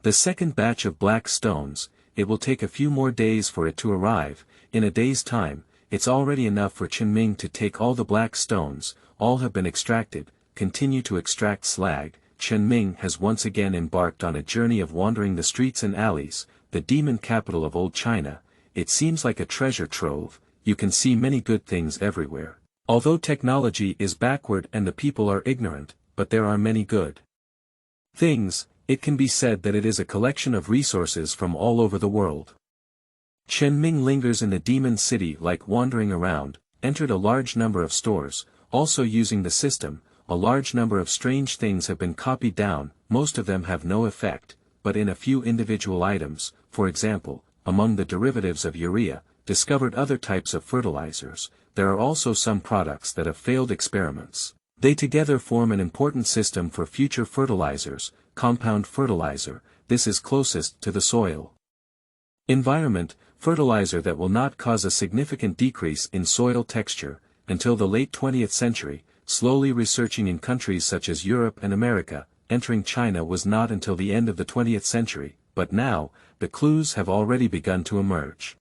The second batch of black stones, it will take a few more days for it to arrive. In a day's time, it's already enough for Chen Ming to take all the black stones. All have been extracted. Continue to extract slag. Chen Ming has once again embarked on a journey of wandering the streets and alleys, the demon capital of old China. It seems like a treasure trove. You can see many good things everywhere. Although technology is backward and the people are ignorant, but there are many good things. It can be said that it is a collection of resources from all over the world. Chen Ming lingers in the demon city like wandering around, entered a large number of stores, also using the system. A large number of strange things have been copied down. Most of them have no effect, but in a few individual items, for example, among the derivatives of urea, discovered other types of fertilizers. There are also some products that have failed experiments. They together form an important system for future fertilizers. Compound fertilizer, this is closest to the soil environment, fertilizer that will not cause a significant decrease in soil texture. Until the late 20th century, slowly researching in countries such as Europe and America, entering China was not until the end of the 20th century, but now, the clues have already begun to emerge.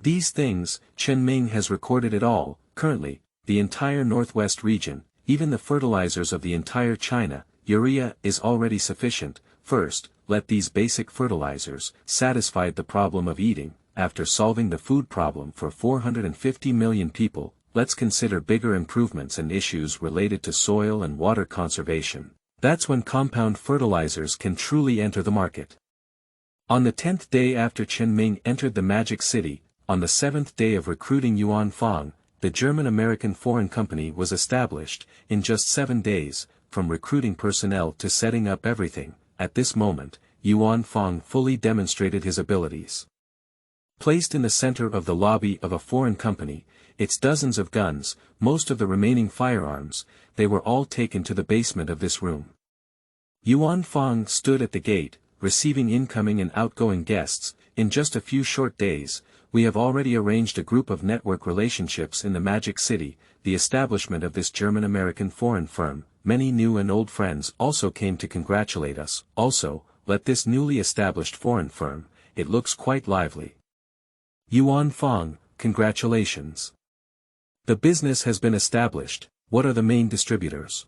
These things, Chen Ming has recorded it all. Currently, the entire northwest region, even the fertilizers of the entire China, urea is already sufficient. First, let these basic fertilizers satisfy the problem of eating. After solving the food problem for 450 million people, let's consider bigger improvements and issues related to soil and water conservation. That's when compound fertilizers can truly enter the market. On the 10th day after Chen Ming entered the Magic City, on the 7th day of recruiting Yuan Fang, the German-American Foreign Company was established. In just 7 days, from recruiting personnel to setting up everything, at this moment, Yuan Fang fully demonstrated his abilities. Placed in the center of the lobby of a foreign company, its dozens of guns, most of the remaining firearms, they were all taken to the basement of this room. Yuan Fang stood at the gate, receiving incoming and outgoing guests. In just a few short days, we have already arranged a group of network relationships in the Magic City, the establishment of this German-American foreign firm. Many new and old friends also came to congratulate us. Also, let this newly established foreign firm, it looks quite lively. Yuan Feng, congratulations. The business has been established. What are the main distributors?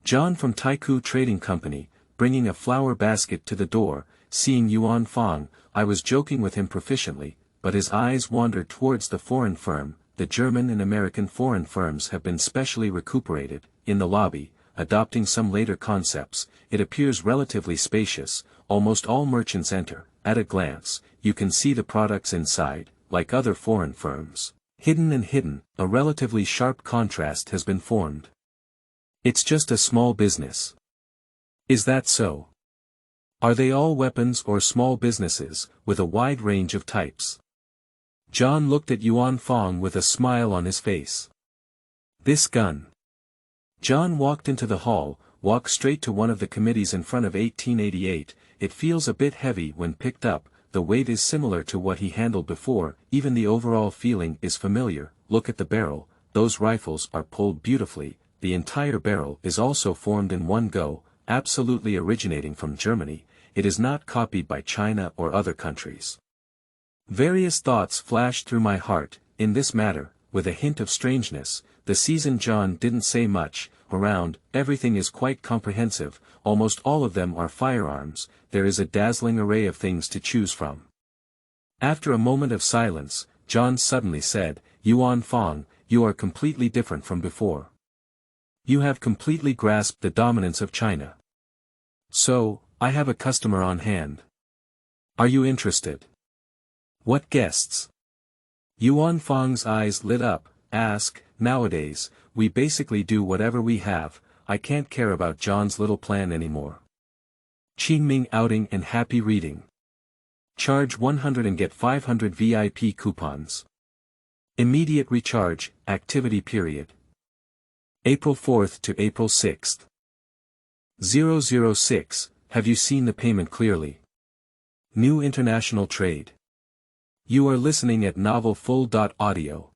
John from Taiku Trading Company, bringing a flower basket to the door. Seeing Yuan Feng, I was joking with him proficiently, but his eyes wandered towards the foreign firm. The German and American foreign firms have been specially recuperated. In the lobby, adopting some later concepts, it appears relatively spacious. Almost all merchants enter. At a glance, you can see the products inside, like other foreign firms. Hidden, a relatively sharp contrast has been formed. It's just a small business. Is that so? Are they all weapons or small businesses, with a wide range of types? John looked at Yuan Feng with a smile on his face. This gun. John walked into the hall, walked straight to one of the committees in front of 1888, it feels a bit heavy when picked up, the weight is similar to what he handled before, even the overall feeling is familiar. Look at the barrel, those rifles are pulled beautifully, the entire barrel is also formed in one go, absolutely originating from Germany, it is not copied by China or other countries. Various thoughts flashed through my heart. In this matter, with a hint of strangeness, the seasoned John didn't say much. Around, everything is quite comprehensive, almost all of them are firearms, there is a dazzling array of things to choose from. After a moment of silence, John suddenly said, Yuan Feng, you are completely different from before. You have completely grasped the dominance of China. So, I have a customer on hand. Are you interested? What guests? Yuan Feng's eyes lit up. Ask, nowadays, we basically do whatever we have, I can't care about John's little plan anymore. Qingming outing and happy reading. Charge 100 and get 500 VIP coupons. Immediate recharge, activity period. April 4th to April 6th. 006, have you seen the payment clearly? New international trade. You are listening at novelfull.audio.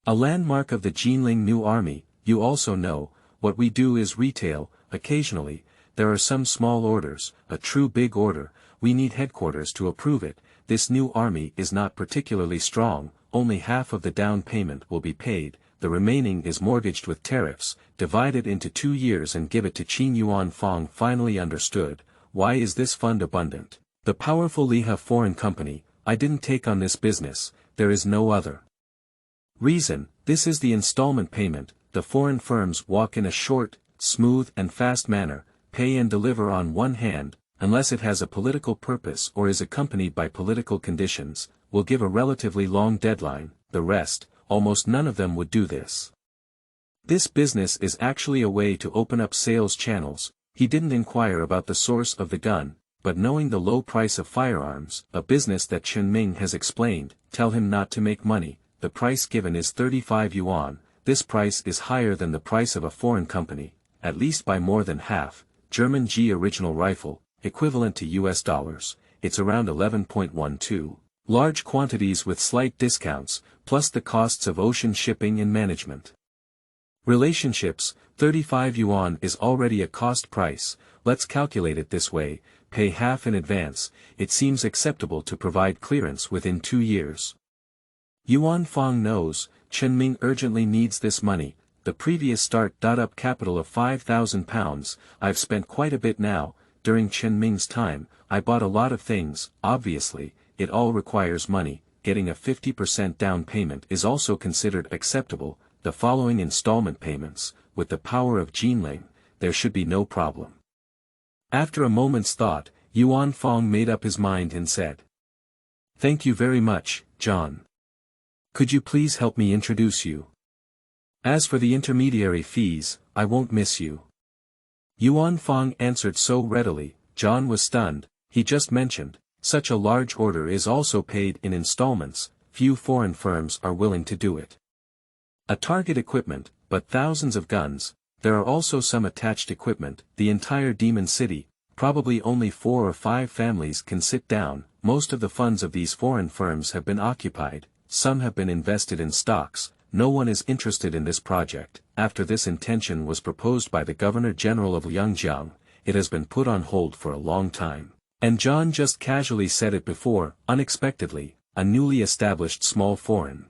A landmark of the Jinling New Army. You also know, what we do is retail. Occasionally, there are some small orders, a true big order, we need headquarters to approve it. This new army is not particularly strong, only half of the down payment will be paid, the remaining is mortgaged with tariffs, divide it into 2 years and give it to Qing. Yuan Feng finally understood, why is this fund abundant? The powerful Liha Foreign Company, I didn't take on this business, there is no other reason. This is the installment payment. The foreign firms walk in a short, smooth and fast manner, pay and deliver on one hand, unless it has a political purpose or is accompanied by political conditions, will give a relatively long deadline, the rest, almost none of them would do this. This business is actually a way to open up sales channels. He didn't inquire about the source of the gun, but knowing the low price of firearms, a business that Chen Ming has explained, tell him not to make money, the price given is 35 yuan, this price is higher than the price of a foreign company, at least by more than half. German G original rifle, equivalent to US dollars, it's around 11.12, large quantities with slight discounts, plus the costs of ocean shipping and management. Relationships, 35 yuan is already a cost price, let's calculate it this way, pay half in advance, it seems acceptable to provide clearance within 2 years. Yuan Feng knows, Chen Ming urgently needs this money, the previous start-up capital of 5,000 pounds, I've spent quite a bit now, during Chen Ming's time, I bought a lot of things, obviously, it all requires money, getting a 50% down payment is also considered acceptable, the following installment payments, with the power of Jinling, there should be no problem. After a moment's thought, Yuan Feng made up his mind and said, Thank you very much, John. Could you please help me introduce you? As for the intermediary fees, I won't miss you. Yuan Feng answered so readily, John was stunned. He just mentioned, such a large order is also paid in installments, few foreign firms are willing to do it. A target equipment, but thousands of guns, there are also some attached equipment, the entire Demon City, probably only 4 or 5 families can sit down. Most of the funds of these foreign firms have been occupied, some have been invested in stocks. No one is interested in this project. After this intention was proposed by the Governor-General of Liangjiang, it has been put on hold for a long time. And John just casually said it before, unexpectedly, a newly established small foreign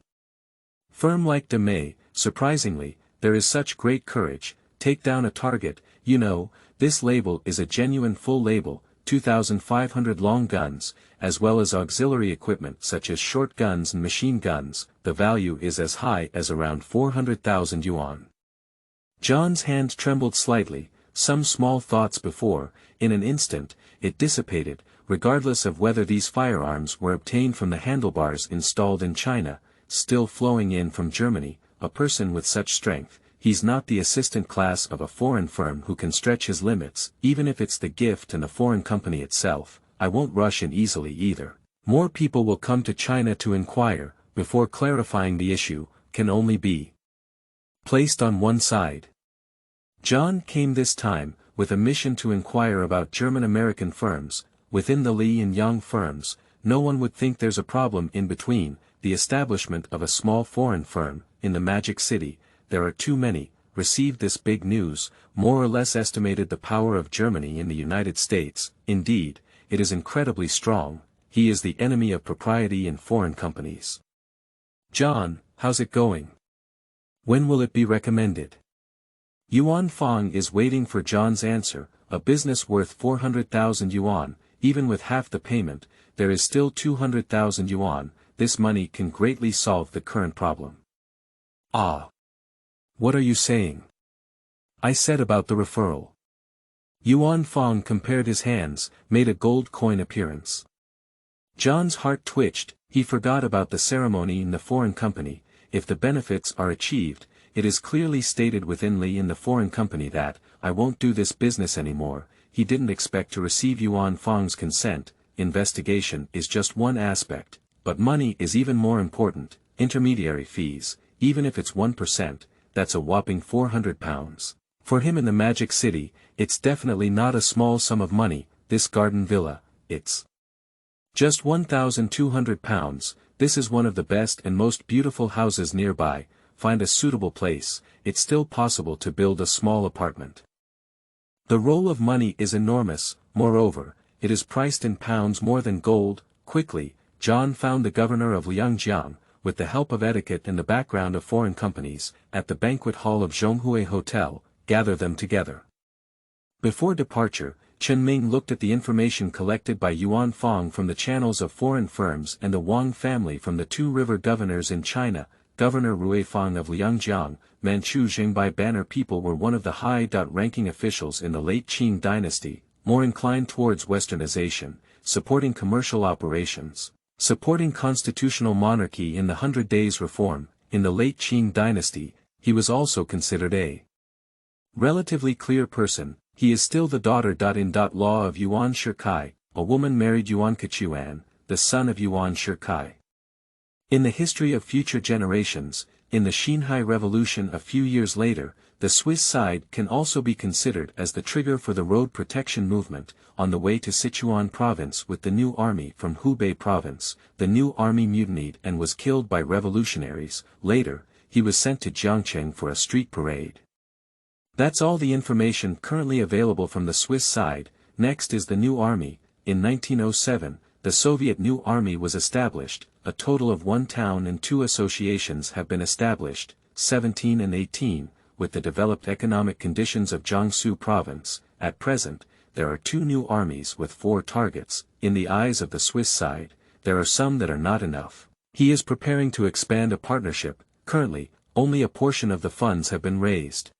firm like Demei. Surprisingly, there is such great courage. Take down a target. You know, this label is a genuine full label, 2,500 long guns, as well as auxiliary equipment such as short guns and machine guns. The value is as high as around 400,000 yuan. John's hand trembled slightly. Some small thoughts before, in an instant, it dissipated. Regardless of whether these firearms were obtained from the handlebars installed in China, still flowing in from Germany, a person with such strength, he's not the assistant class of a foreign firm who can stretch his limits. Even if it's the gift and the foreign company itself, I won't rush in easily either. More people will come to China to inquire, before clarifying the issue, can only be placed on one side. John came this time, with a mission to inquire about German-American firms. Within the Li and Yang firms, no one would think there's a problem in between. The establishment of a small foreign firm, in the Magic City, there are too many, received this big news, more or less estimated the power of Germany in the United States. Indeed, it is incredibly strong. He is the enemy of propriety in foreign companies. John, how's it going? When will it be recommended? Yuan Fang is waiting for John's answer. A business worth 400,000 yuan, even with half the payment, there is still 200,000 yuan. This money can greatly solve the current problem. Ah! What are you saying? I said about the referral. Yuan Fang compared his hands, made a gold coin appearance. John's heart twitched. He forgot about the ceremony in the foreign company. If the benefits are achieved, it is clearly stated within Li in the foreign company that, I won't do this business anymore. He didn't expect to receive Yuan Fang's consent. Investigation is just one aspect, but money is even more important. Intermediary fees, even if it's 1%, that's a whopping 400 pounds. For him in the Magic City, it's definitely not a small sum of money. This garden villa, it's just 1,200 pounds. This is one of the best and most beautiful houses nearby. Find a suitable place. It's still possible to build a small apartment. The roll of money is enormous. Moreover, it is priced in pounds more than gold. Quickly, John found the governor of Liangjiang, with the help of etiquette and the background of foreign companies, at the banquet hall of Zhonghui Hotel, gather them together. Before departure, Chen Ming looked at the information collected by Yuan Fang from the channels of foreign firms and the Wang family from the 2 river governors in China. Governor Rui Fang of Liangjiang, Manchu Jingbai banner people were one of the high-ranking officials in the late Qing dynasty, more inclined towards westernization, supporting commercial operations, supporting constitutional monarchy in the 100 Days Reform. In the late Qing dynasty, he was also considered a relatively clear person. He is still the daughter-in-law of Yuan Shikai, a woman married Yuan Kechuan, the son of Yuan Shikai. In the history of future generations, in the Xinhai Revolution a few years later, the Swiss side can also be considered as the trigger for the road protection movement. On the way to Sichuan province with the new army from Hubei province, the new army mutinied and was killed by revolutionaries. Later, he was sent to Jiangcheng for a street parade. That's all the information currently available from the Swiss side. Next is the new army. In 1907, the Soviet new army was established. A total of 1 town and 2 associations have been established, 17 and 18, with the developed economic conditions of Jiangsu province. At present, there are 2 new armies with 4 targets. In the eyes of the Swiss side, there are some that are not enough. He is preparing to expand a partnership. Currently, only a portion of the funds have been raised.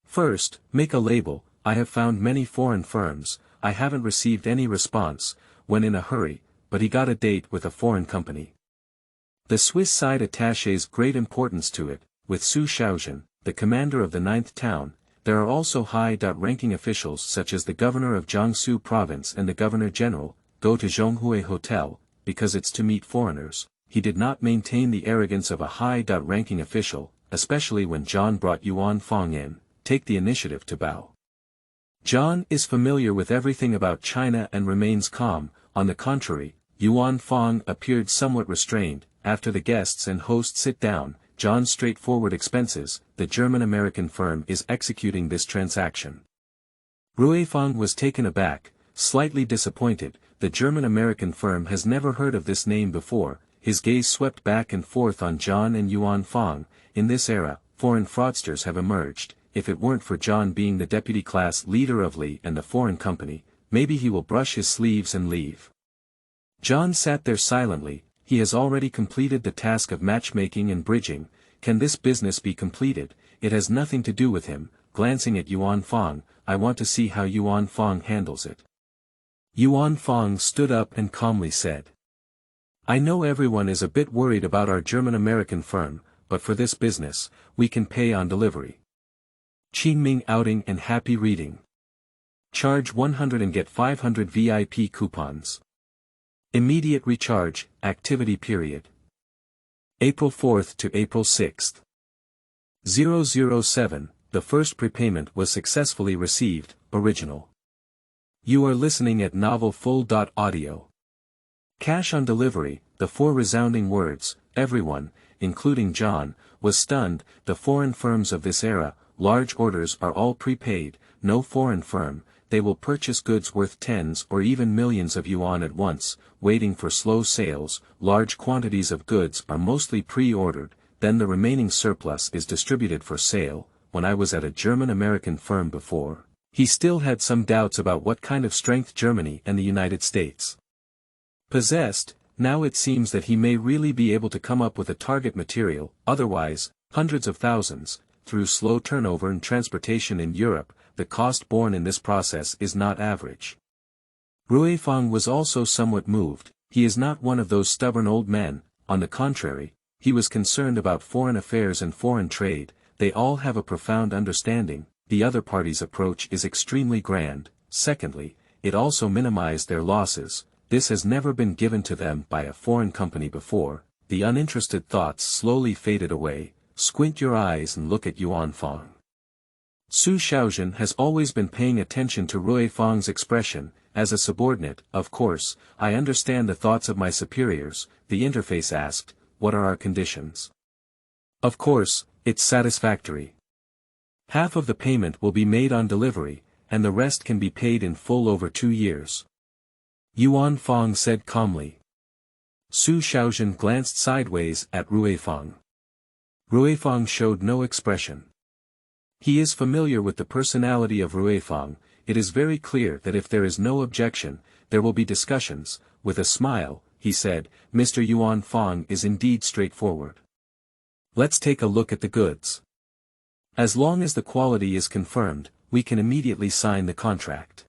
First, make a label. I have found many foreign firms. I haven't received any response. When in a hurry, but he got a date with a foreign company. The Swiss side attaches great importance to it. With Su Shaozhen, the commander of the 9th town, there are also high-ranking officials such as the governor of Jiangsu province and the governor-general. Go to Zhonghui Hotel, because it's to meet foreigners. He did not maintain the arrogance of a high-ranking official, especially when John brought Yuan Fang in. Take the initiative to bow. John is familiar with everything about China and remains calm. On the contrary, Yuan Fang appeared somewhat restrained. After the guests and host sit down, John's straightforward expenses, the German-American firm is executing this transaction. Ruifang was taken aback, slightly disappointed. The German-American firm has never heard of this name before. His gaze swept back and forth on John and Yuan Fang. In this era, foreign fraudsters have emerged. If it weren't for John being the deputy class leader of Li and the foreign company, maybe he will brush his sleeves and leave. John sat there silently. He has already completed the task of matchmaking and bridging. Can this business be completed? It has nothing to do with him. Glancing at Yuan Fang, I want to see how Yuan Fang handles it. Yuan Fang stood up and calmly said, I know everyone is a bit worried about our German-American firm, but for this business, we can pay on delivery. Qingming outing and happy reading. Charge 100 and get 500 VIP coupons. Immediate recharge, activity period. April 4th to April 6th. 007, the first prepayment was successfully received, original. You are listening at novelfull.audio. Cash on delivery, the four resounding words, everyone, including John, was stunned. The foreign firms of this era, large orders are all prepaid. No foreign firm, they will purchase goods worth tens or even millions of yuan at once, waiting for slow sales. Large quantities of goods are mostly pre-ordered, then the remaining surplus is distributed for sale. When I was at a German-American firm before, he still had some doubts about what kind of strength Germany and the United States possessed. Now it seems that he may really be able to come up with a target material, otherwise, hundreds of thousands. Through slow turnover and transportation in Europe, the cost borne in this process is not average. Ruifang was also somewhat moved. He is not one of those stubborn old men. On the contrary, he was concerned about foreign affairs and foreign trade. They all have a profound understanding. The other party's approach is extremely grand. Secondly, it also minimized their losses. This has never been given to them by a foreign company before. The uninterested thoughts slowly faded away. Squint your eyes and look at Yuan Fang. Su Shaozhen has always been paying attention to Ruifang's expression. As a subordinate, of course, I understand the thoughts of my superiors. The interface asked, what are our conditions? Of course, it's satisfactory. Half of the payment will be made on delivery, and the rest can be paid in full over 2 years. Yuan Fang said calmly. Su Shaozhen glanced sideways at Ruifang. Ruifang showed no expression. He is familiar with the personality of Ruifang. It is very clear that if there is no objection, there will be discussions. With a smile, he said, Mr. Yuan Fang is indeed straightforward. Let's take a look at the goods. As long as the quality is confirmed, we can immediately sign the contract.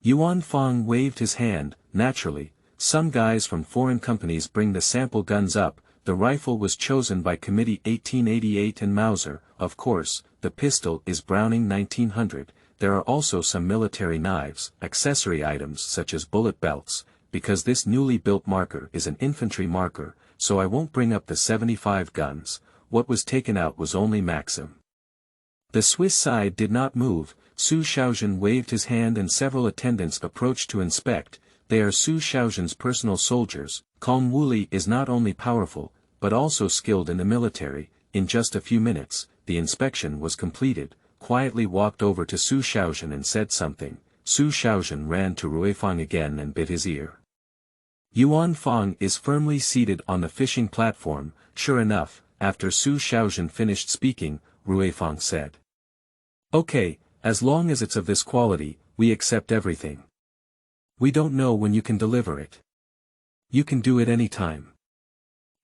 Yuan Fang waved his hand. Naturally, some guys from foreign companies bring the sample guns up. The rifle was chosen by Committee 1888 and Mauser. Of course, the pistol is Browning 1900. There are also some military knives, accessory items such as bullet belts. Because this newly built marker is an infantry marker, so I won't bring up the 75 guns. What was taken out was only Maxim. The Swiss side did not move. Su Shaozhen waved his hand and several attendants approached to inspect. They are Su Shaozhen's personal soldiers. Kong Wuli is not only powerful, but also skilled in the military. In just a few minutes, the inspection was completed. Quietly walked over to Su Shaozhen and said something. Su Shaozhen ran to Ruifang again and bit his ear. Yuan Fang is firmly seated on the fishing platform. Sure enough, after Su Shaozhen finished speaking, Ruifang said, Okay, as long as it's of this quality, we accept everything. We don't know when you can deliver it. You can do it any time.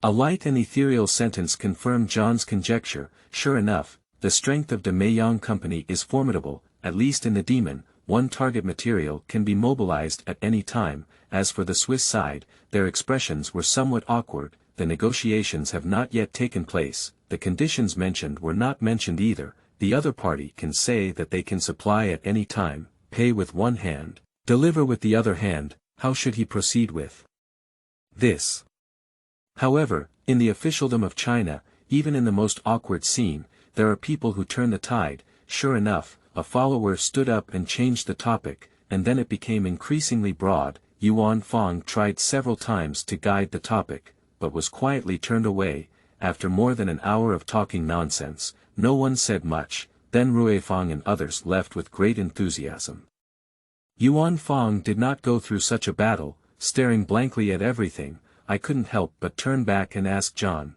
A light and ethereal sentence confirmed John's conjecture. Sure enough, the strength of the Beiyang company is formidable. At least in the demon, one target material can be mobilized at any time. As for the Swiss side, their expressions were somewhat awkward. The negotiations have not yet taken place. The conditions mentioned were not mentioned either. The other party can say that they can supply at any time, pay with one hand, deliver with the other hand. How should he proceed with this? However, in the officialdom of China, even in the most awkward scene, there are people who turn the tide. Sure enough, a follower stood up and changed the topic, and then it became increasingly broad. Yuan Fang tried several times to guide the topic, but was quietly turned away. After more than an hour of talking nonsense, no one said much. Then Ruifang and others left with great enthusiasm. Yuan Fang did not go through such a battle, staring blankly at everything. I couldn't help but turn back and ask John.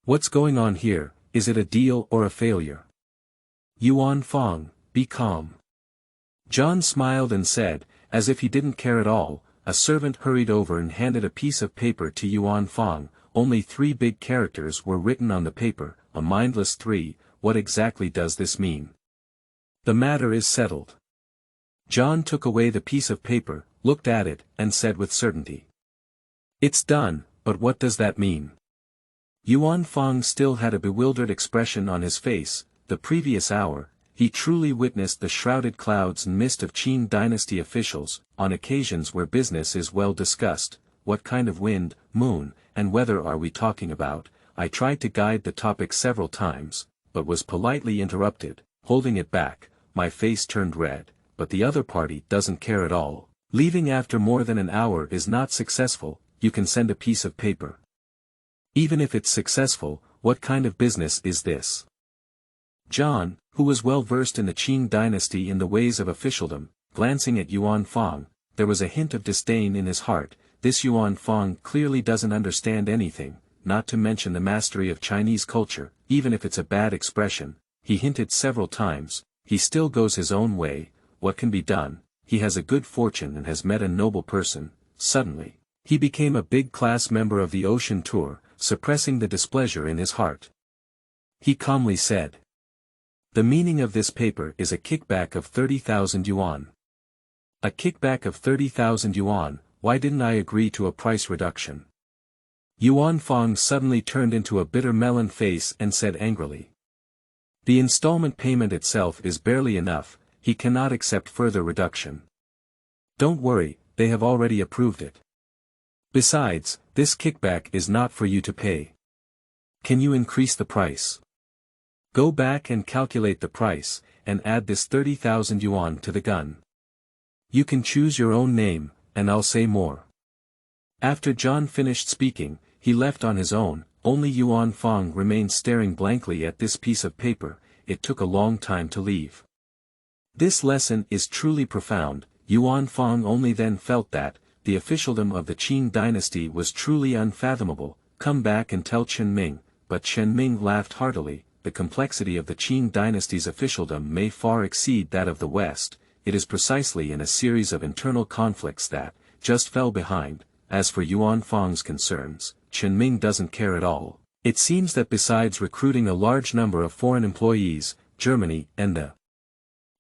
What's going on here? Is it a deal or a failure? Yuan Fang, be calm. John smiled and said, as if he didn't care at all. A servant hurried over and handed a piece of paper to Yuan Fang. Only 3 big characters were written on the paper, a mindless 3. What exactly does this mean? The matter is settled. John took away the piece of paper, looked at it, and said with certainty. It's done, but what does that mean? Yuan Fang still had a bewildered expression on his face. The previous hour, he truly witnessed the shrouded clouds and mist of Qing dynasty officials. On occasions where business is well discussed, what kind of wind, moon, and weather are we talking about? I tried to guide the topic several times, but was politely interrupted. Holding it back, my face turned red, but the other party doesn't care at all. Leaving after more than an hour is not successful. You can send a piece of paper. Even if it's successful, what kind of business is this? John, who was well versed in the Qing dynasty and the ways of officialdom, glancing at Yuan Fang, there was a hint of disdain in his heart. This Yuan Fang clearly doesn't understand anything, not to mention the mastery of Chinese culture. Even if it's a bad expression, he hinted several times, he still goes his own way. What can be done? He has a good fortune and has met a noble person. Suddenly, he became a big class member of the ocean tour, suppressing the displeasure in his heart. He calmly said, the meaning of this paper is a kickback of 30,000 yuan. A kickback of 30,000 yuan, why didn't I agree to a price reduction? Yuan Fang suddenly turned into a bitter melon face and said angrily. The installment payment itself is barely enough, he cannot accept further reduction. Don't worry, they have already approved it. Besides, this kickback is not for you to pay. Can you increase the price? Go back and calculate the price, and add this 30,000 yuan to the gun. You can choose your own name, and I'll say more. After John finished speaking, he left on his own. Only Yuan Fang remained staring blankly at this piece of paper. It took a long time to leave. This lesson is truly profound. Yuan Fang only then felt that, the officialdom of the Qing dynasty was truly unfathomable. Come back and tell Chen Ming. But Chen Ming laughed heartily. The complexity of the Qing dynasty's officialdom may far exceed that of the West. It is precisely in a series of internal conflicts that, just fell behind. As for Yuan Fang's concerns, Chen Ming doesn't care at all. It seems that besides recruiting a large number of foreign employees, Germany and the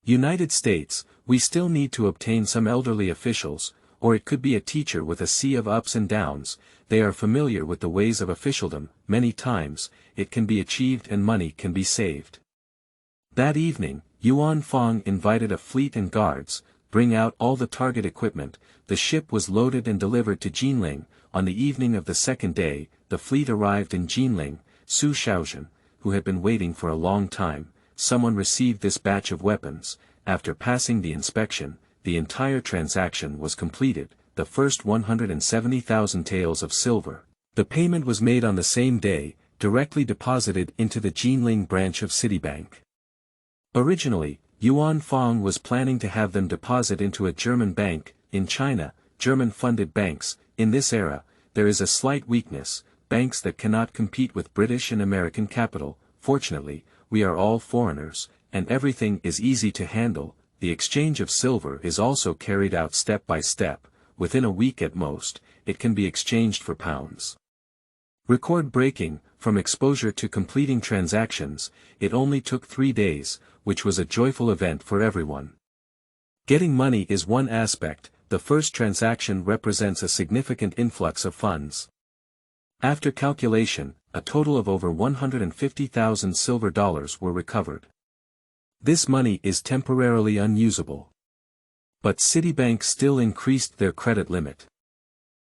United States, we still need to obtain some elderly officials, or it could be a teacher with a sea of ups and downs. They are familiar with the ways of officialdom. Many times, it can be achieved and money can be saved. That evening, Yuan Fang invited a fleet and guards, bring out all the target equipment. The ship was loaded and delivered to Jinling. On the evening of the second day, the fleet arrived in Jinling. Su Shaozhen, who had been waiting for a long time, someone received this batch of weapons. After passing the inspection, the entire transaction was completed. The first 170,000 taels of silver. The payment was made on the same day, directly deposited into the Jinling branch of Citibank. Originally, Yuan Fang was planning to have them deposit into a German bank. In China, German-funded banks, in this era, there is a slight weakness, banks that cannot compete with British and American capital. Fortunately, we are all foreigners, and everything is easy to handle. The exchange of silver is also carried out step by step. Within a week at most, it can be exchanged for pounds. Record breaking, from exposure to completing transactions, it only took 3 days, which was a joyful event for everyone. Getting money is one aspect. The first transaction represents a significant influx of funds. After calculation, a total of over 150,000 silver dollars were recovered. This money is temporarily unusable. But Citibank still increased their credit limit.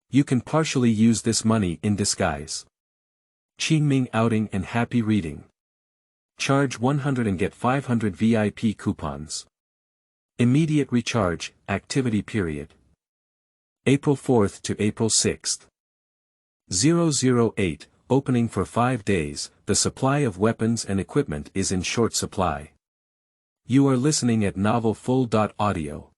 You can partially use this money in disguise. Qingming outing and happy reading. Charge 100 and get 500 VIP coupons. Immediate recharge, activity period. April 4th to April 6th. 008, opening for 5 days, the supply of weapons and equipment is in short supply. You are listening at novelfull.audio.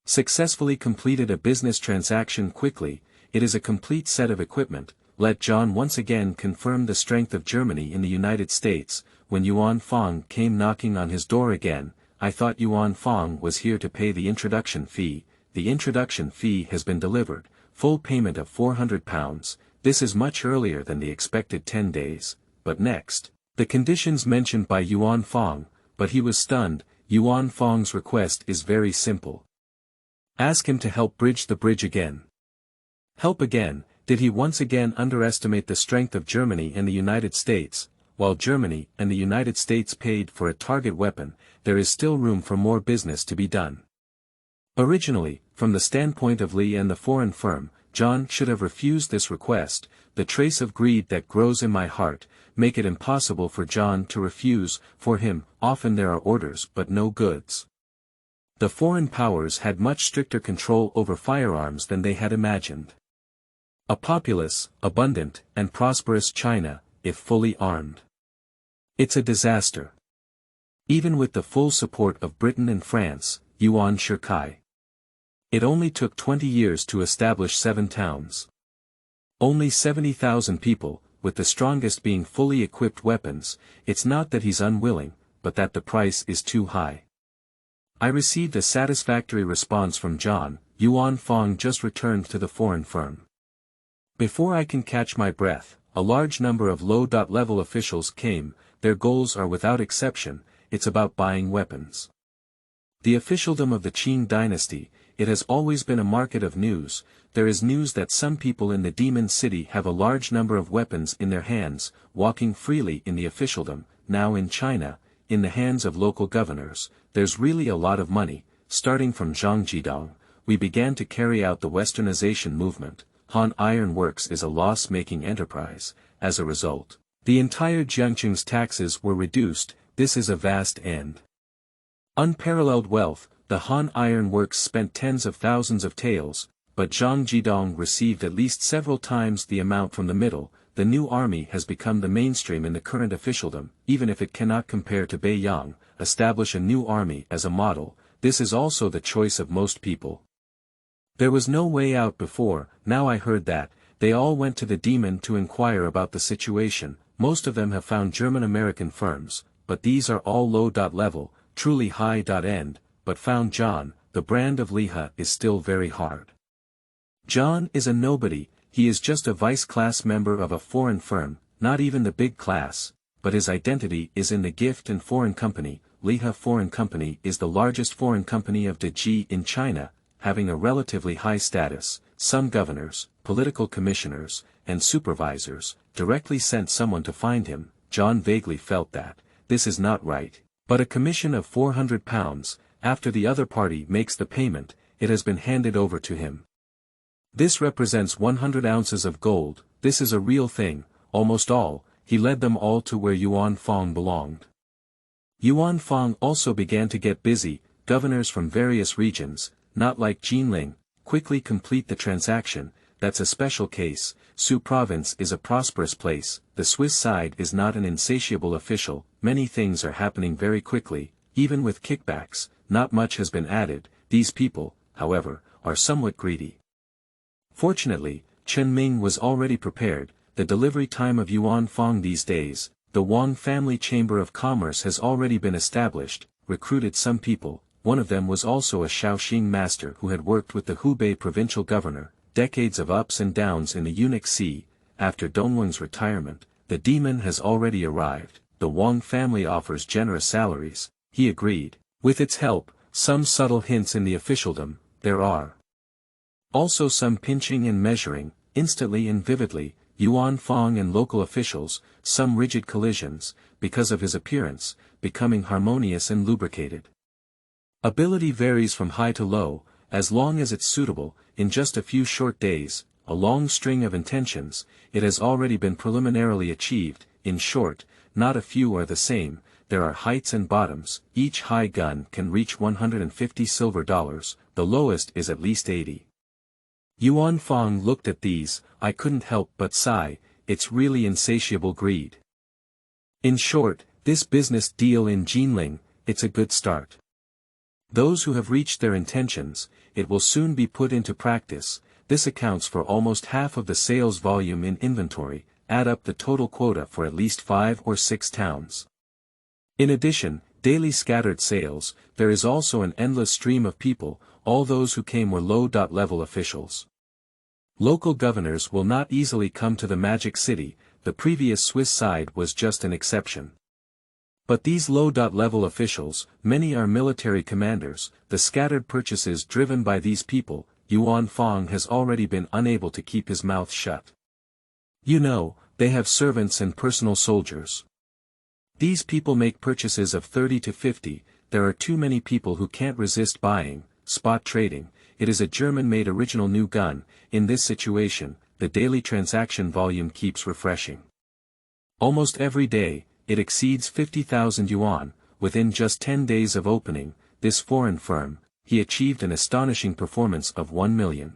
Successfully completed a business transaction quickly, it is a complete set of equipment. Let John once again confirm the strength of Germany in the United States. When Yuan Fong came knocking on his door again, I thought Yuan Fong was here to pay the introduction fee. The introduction fee has been delivered, full payment of £400, this is much earlier than the expected 10 days, but next, the conditions mentioned by Yuan Fong, but he was stunned. Yuan Fong's request is very simple. Ask him to help bridge the bridge again. Help again. Did he once again underestimate the strength of Germany and the United States? While Germany and the United States paid for a target weapon, there is still room for more business to be done. Originally, from the standpoint of Li and the foreign firm, John should have refused this request. The trace of greed that grows in my heart, make it impossible for John to refuse. For him, often there are orders but no goods. The foreign powers had much stricter control over firearms than they had imagined. A populous, abundant, and prosperous China, if fully armed. It's a disaster. Even with the full support of Britain and France, Yuan Shikai. It only took 20 years to establish 7 towns. Only 70,000 people, with the strongest being fully equipped weapons. It's not that he's unwilling, but that the price is too high. I received a satisfactory response from John. Yuan Fong just returned to the foreign firm. Before I can catch my breath, a large number of low-level officials came. Their goals are without exception, it's about buying weapons. The officialdom of the Qing dynasty, it has always been a market of news. There is news that some people in the Demon City have a large number of weapons in their hands, walking freely in the officialdom. Now in China, in the hands of local governors, there's really a lot of money. Starting from Zhangjiadong, we began to carry out the westernization movement. Han Iron Works is a loss-making enterprise. As a result, the entire Jiangqing's taxes were reduced. This is a vast and unparalleled wealth. The Han Iron Works spent tens of thousands of taels, but Zhangjiadong received at least several times the amount from the middle. The new army has become the mainstream in the current officialdom. Even if it cannot compare to Beiyang, establish a new army as a model. This is also the choice of most people. There was no way out before. Now I heard that they all went to the demon to inquire about the situation. Most of them have found German-American firms, but these are all low-level, truly high-end, but found John. The brand of Liha is still very hard. John is a nobody. He is just a vice-class member of a foreign firm, not even the big class, but his identity is in the gift and foreign company. Liha Foreign Company is the largest foreign company of Deji in China, having a relatively high status. Some governors, political commissioners, and supervisors, directly sent someone to find him. John vaguely felt that, this is not right, but a commission of £400, after the other party makes the payment, it has been handed over to him. This represents 100 ounces of gold. This is a real thing. Almost all, he led them all to where Yuan Fong belonged. Yuan Fong also began to get busy. Governors from various regions, not like Jinling, quickly complete the transaction. That's a special case. Su province is a prosperous place. The Swiss side is not an insatiable official. Many things are happening very quickly. Even with kickbacks, not much has been added. These people, however, are somewhat greedy. Fortunately, Chen Ming was already prepared. The delivery time of Yuan Fong these days, the Wang Family Chamber of Commerce has already been established, recruited some people. One of them was also a Shaoxing master who had worked with the Hubei provincial governor. Decades of ups and downs in the Eunuch Sea. After Dongweng's retirement, the demon has already arrived. The Wang family offers generous salaries. He agreed. With its help, some subtle hints in the officialdom, there are also some pinching and measuring, instantly and vividly. Yuan Fong and local officials, some rigid collisions, because of his appearance, becoming harmonious and lubricated. Ability varies from high to low, as long as it's suitable. In just a few short days, a long string of intentions, it has already been preliminarily achieved. In short, not a few are the same, there are heights and bottoms, each high gun can reach 150 silver dollars, the lowest is at least 80. Yuan Fang looked at these, I couldn't help but sigh, it's really insatiable greed. In short, this business deal in Jinling, it's a good start. Those who have reached their intentions, it will soon be put into practice, this accounts for almost half of the sales volume in inventory, add up the total quota for at least 5 or 6 towns. In addition, daily scattered sales, there is also an endless stream of people, all those who came were low-level officials. Local governors will not easily come to the Magic City, the previous Swiss side was just an exception. But these low-level officials, many are military commanders, the scattered purchases driven by these people, Yuan Fang has already been unable to keep his mouth shut. You know, they have servants and personal soldiers. These people make purchases of 30 to 50, there are too many people who can't resist buying, spot trading, it is a German-made original new gun, in this situation, the daily transaction volume keeps refreshing. Almost every day, it exceeds 50,000 yuan, within just 10 days of opening, this foreign firm, he achieved an astonishing performance of 1 million.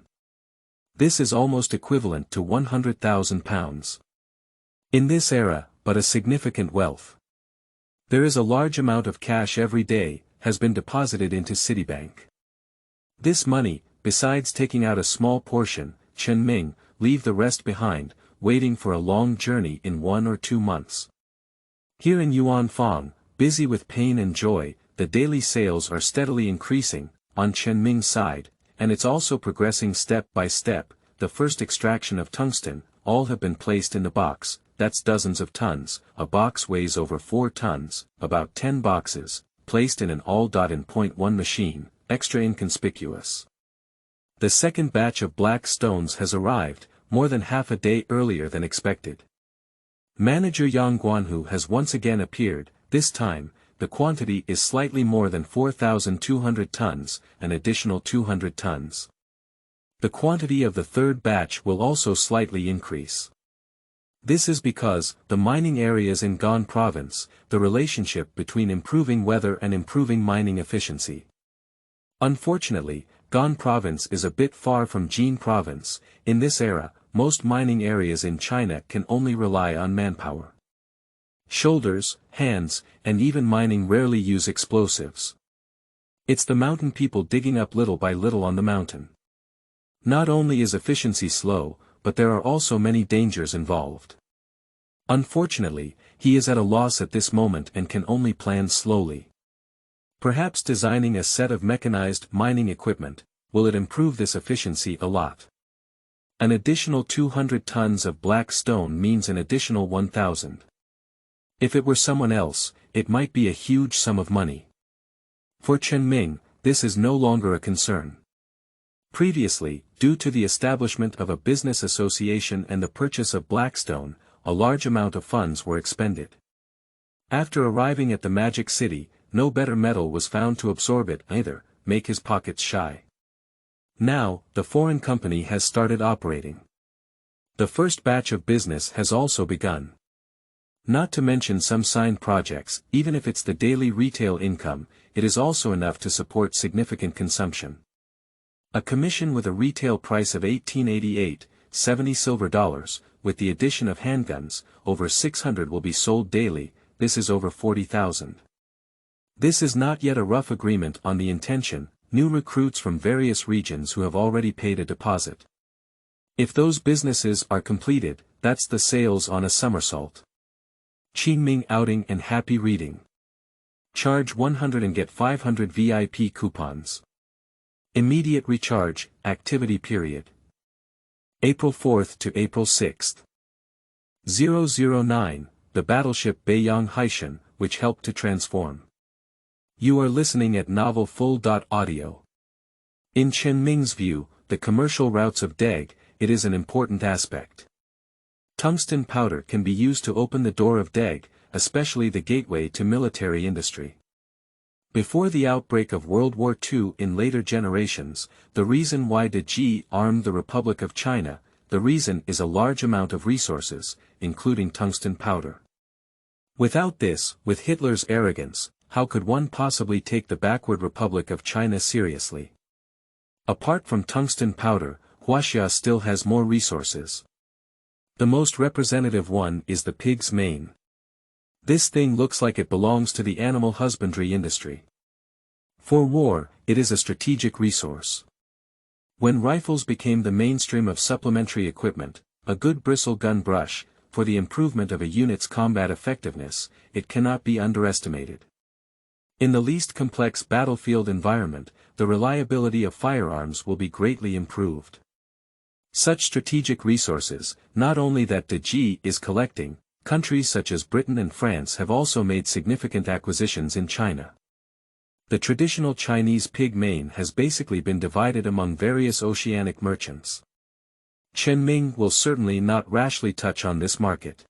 This is almost equivalent to 100,000 pounds. In this era, but a significant wealth. There is a large amount of cash every day, has been deposited into Citibank. This money, besides taking out a small portion, Chen Ming, leave the rest behind, waiting for a long journey in 1 or 2 months. Here in Yuan Fang, busy with pain and joy, the daily sales are steadily increasing, on Chen Ming's side, and it's also progressing step by step, the first extraction of tungsten, all have been placed in the box, that's dozens of tons, a box weighs over 4 tons, about 10 boxes, placed in an all-in-1 machine, extra inconspicuous. The second batch of black stones has arrived, more than half a day earlier than expected. Manager Yang Guanhu has once again appeared, this time, the quantity is slightly more than 4,200 tons, an additional 200 tons. The quantity of the third batch will also slightly increase. This is because, the mining areas in Gan province, the relationship between improving weather and improving mining efficiency. Unfortunately, Gan province is a bit far from Jin province, in this era, most mining areas in China can only rely on manpower. Shoulders, hands, and even mining rarely use explosives. It's the mountain people digging up little by little on the mountain. Not only is efficiency slow, but there are also many dangers involved. Unfortunately, he is at a loss at this moment and can only plan slowly. Perhaps designing a set of mechanized mining equipment, will it improve this efficiency a lot? An additional 200 tons of black stone means an additional 1,000. If it were someone else, it might be a huge sum of money. For Chen Ming, this is no longer a concern. Previously, due to the establishment of a business association and the purchase of Blackstone, a large amount of funds were expended. After arriving at the Magic City, no better metal was found to absorb it either, make his pockets shy. Now, the foreign company has started operating. The first batch of business has also begun. Not to mention some signed projects, even if it's the daily retail income, it is also enough to support significant consumption. A commission with a retail price of 1888, 70 silver dollars, with the addition of handguns, over 600 will be sold daily, this is over 40,000. This is not yet a rough agreement on the intention, new recruits from various regions who have already paid a deposit. If those businesses are completed, that's the sales on a somersault. Qingming outing and happy reading. Charge 100 and get 500 VIP coupons. Immediate recharge, activity period. April 4th to April 6th. 009, the battleship Beiyang Haishen, which helped to transform. You are listening at novelfull.audio. In Chen Ming's view, the commercial routes of Deg, it is an important aspect. Tungsten powder can be used to open the door of Deg, especially the gateway to military industry. Before the outbreak of World War II in later generations, the reason why De Ji armed the Republic of China, the reason is a large amount of resources, including tungsten powder. Without this, with Hitler's arrogance, how could one possibly take the backward Republic of China seriously? Apart from tungsten powder, Huaxia still has more resources. The most representative one is the pig's mane. This thing looks like it belongs to the animal husbandry industry. For war, it is a strategic resource. When rifles became the mainstream of supplementary equipment, a good bristle gun brush, for the improvement of a unit's combat effectiveness, it cannot be underestimated. In the least complex battlefield environment, the reliability of firearms will be greatly improved. Such strategic resources, not only that De Ji is collecting, countries such as Britain and France have also made significant acquisitions in China. The traditional Chinese pig mane has basically been divided among various oceanic merchants. Chen Ming will certainly not rashly touch on this market.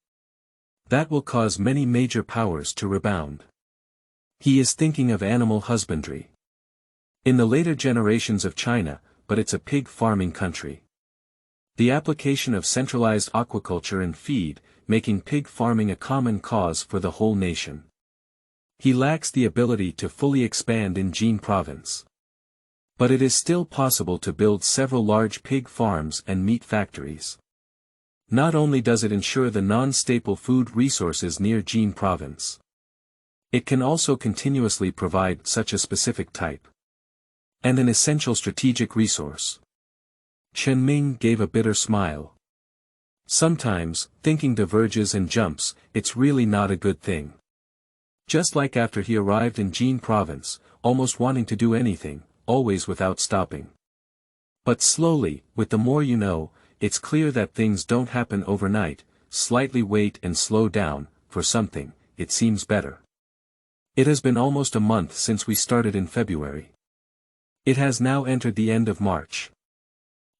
That will cause many major powers to rebound. He is thinking of animal husbandry. In the later generations of China, but it's a pig farming country. The application of centralized aquaculture and feed, making pig farming a common cause for the whole nation. He lacks the ability to fully expand in Jin province. But it is still possible to build several large pig farms and meat factories. Not only does it ensure the non-staple food resources near Jin province, it can also continuously provide such a specific type. And an essential strategic resource. Chen Ming gave a bitter smile. Sometimes, thinking diverges and jumps, it's really not a good thing. Just like after he arrived in Jin province, almost wanting to do anything, always without stopping. But slowly, with the more you know, it's clear that things don't happen overnight, slightly wait and slow down, for something, it seems better. It has been almost a month since we started in February. It has now entered the end of March.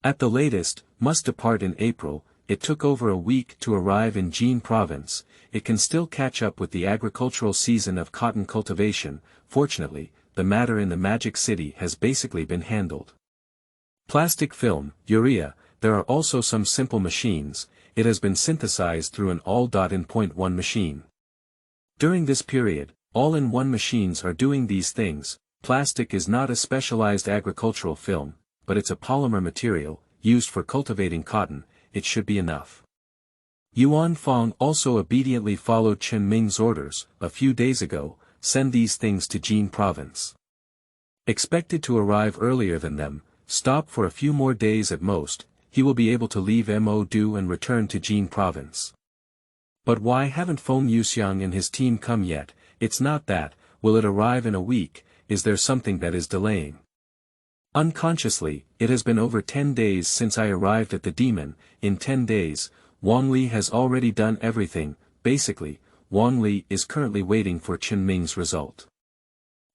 At the latest, must depart in April. It took over a week to arrive in Jin province. It can still catch up with the agricultural season of cotton cultivation. Fortunately, the matter in the Magic City has basically been handled. Plastic film, urea, there are also some simple machines. It has been synthesized through an all-in-1 machine. During this period, all-in-one machines are doing these things. Plastic is not a specialized agricultural film, but it's a polymer material, used for cultivating cotton. It should be enough. Yuan Fong also obediently followed Chen Ming's orders. A few days ago, send these things to Jin province. Expected to arrive earlier than them, stop for a few more days at most, he will be able to leave Mo Du and return to Jin province. But why haven't Feng Yuxiang and his team come yet? It's not that, will it arrive in a week, is there something that is delaying? Unconsciously, it has been over 10 days since I arrived at the demon. In 10 days, Wang Li has already done everything. Basically, Wang Li is currently waiting for Chen Ming's result.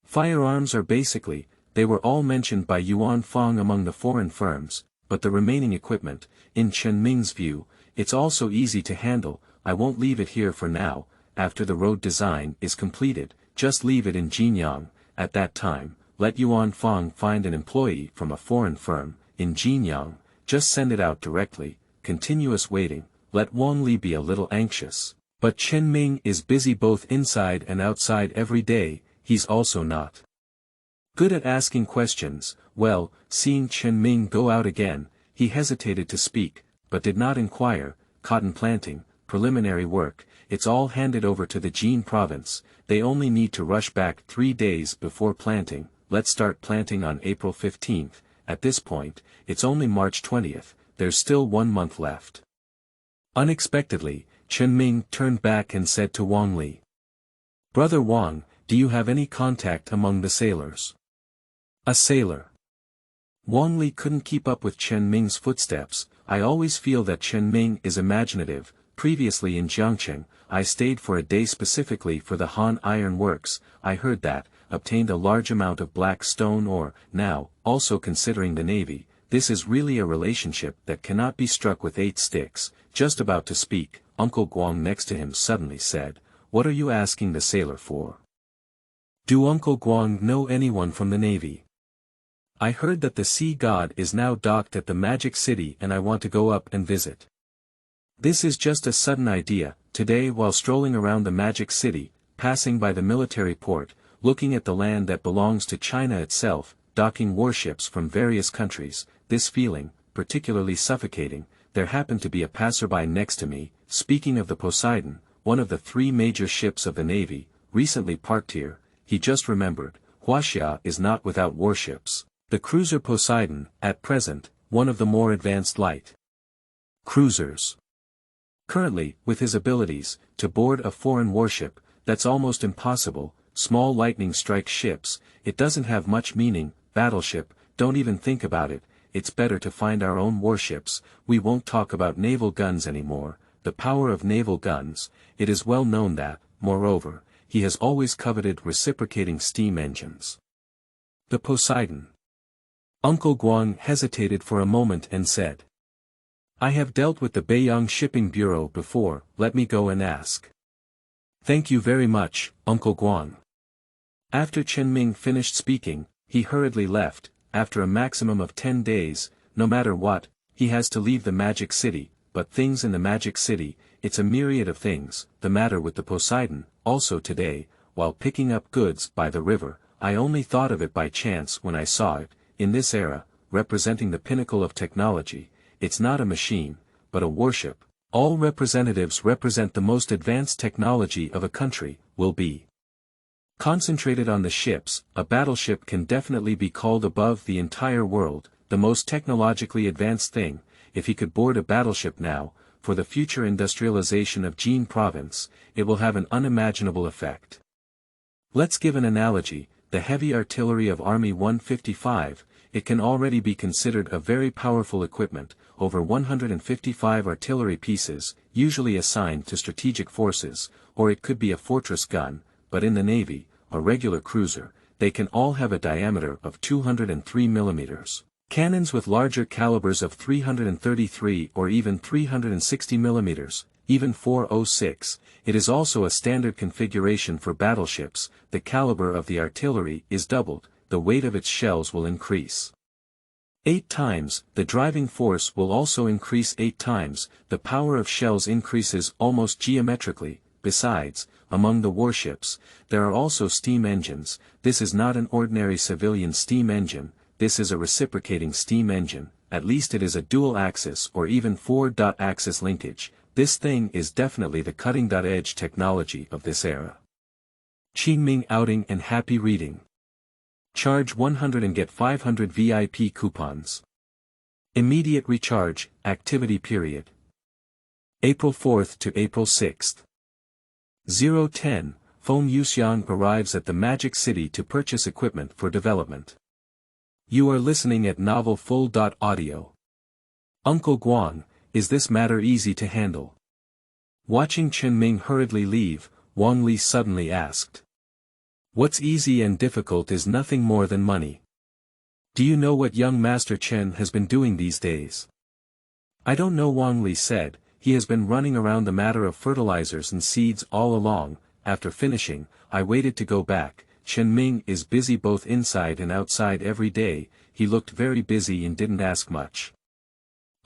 Firearms are basically, they were all mentioned by Yuan Fong among the foreign firms, but the remaining equipment, in Chen Ming's view, it's also easy to handle. I won't leave it here for now. After the road design is completed, just leave it in Jinyang. At that time, let Yuan Fong find an employee from a foreign firm, in Jinyang, just send it out directly. Continuous waiting, let Wang Li be a little anxious. But Chen Ming is busy both inside and outside every day. He's also not good at asking questions. Well, seeing Chen Ming go out again, he hesitated to speak, but did not inquire. Cotton planting, preliminary work, it's all handed over to the Jin province. They only need to rush back 3 days before planting. Let's start planting on April 15th, at this point, it's only March 20th, there's still 1 month left. Unexpectedly, Chen Ming turned back and said to Wang Li. Brother Wang, do you have any contact among the sailors? A sailor. Wang Li couldn't keep up with Chen Ming's footsteps. I always feel that Chen Ming is imaginative. Previously in Jiangcheng, I stayed for a day specifically for the Han Iron Works. I heard that, obtained a large amount of black stone ore. Now, also considering the Navy, this is really a relationship that cannot be struck with 8 sticks. Just about to speak, Uncle Guang next to him suddenly said, What are you asking the sailor for? Do Uncle Guang know anyone from the Navy? I heard that the sea god is now docked at the Magic City and I want to go up and visit. This is just a sudden idea, today while strolling around the Magic City, passing by the military port, looking at the land that belongs to China itself, docking warships from various countries, this feeling, particularly suffocating, there happened to be a passerby next to me, speaking of the Poseidon, one of the 3 major ships of the Navy, recently parked here, he just remembered, Huaxia is not without warships. The cruiser Poseidon, at present, one of the more advanced light cruisers. Currently, with his abilities, to board a foreign warship, that's almost impossible. Small lightning strike ships, it doesn't have much meaning. Battleship, don't even think about it, it's better to find our own warships. We won't talk about naval guns anymore, the power of naval guns, it is well known that, moreover, he has always coveted reciprocating steam engines. The Poseidon. Uncle Guang hesitated for a moment and said, I have dealt with the Beiyang Shipping Bureau before, let me go and ask. Thank you very much, Uncle Guang. After Chen Ming finished speaking, he hurriedly left. After a maximum of 10 days, no matter what, he has to leave the Magic City, but things in the Magic City, it's a myriad of things, the matter with the Poseidon. Also today, while picking up goods by the river, I only thought of it by chance when I saw it, in this era, representing the pinnacle of technology. It's not a machine, but a warship. All representatives represent the most advanced technology of a country, will be concentrated on the ships. A battleship can definitely be called above the entire world, the most technologically advanced thing. If he could board a battleship now, for the future industrialization of Jin province, it will have an unimaginable effect. Let's give an analogy, the heavy artillery of Army 155, it can already be considered a very powerful equipment, over 155 artillery pieces, usually assigned to strategic forces, or it could be a fortress gun, but in the Navy, a regular cruiser, they can all have a diameter of 203 mm. Cannons with larger calibers of 333 or even 360 mm, even 406, it is also a standard configuration for battleships. The caliber of the artillery is doubled, the weight of its shells will increase 8 times, the driving force will also increase 8 times, the power of shells increases almost geometrically. Besides, among the warships, there are also steam engines. This is not an ordinary civilian steam engine, this is a reciprocating steam engine, at least it is a dual-axis or even 4-axis linkage. This thing is definitely the cutting-edge technology of this era. Qingming outing and happy reading. Charge 100 and get 500 VIP coupons. Immediate recharge, activity period. April 4th to April 6th. 010, Feng Yuxiang arrives at the Magic City to purchase equipment for development. You are listening at Novel Full. Audio. Uncle Guang, is this matter easy to handle? Watching Chen Ming hurriedly leave, Wang Li suddenly asked. What's easy and difficult is nothing more than money. Do you know what young Master Chen has been doing these days? I don't know, Wang Li said, he has been running around the matter of fertilizers and seeds all along. After finishing, I waited to go back. Chen Ming is busy both inside and outside every day, he looked very busy and didn't ask much.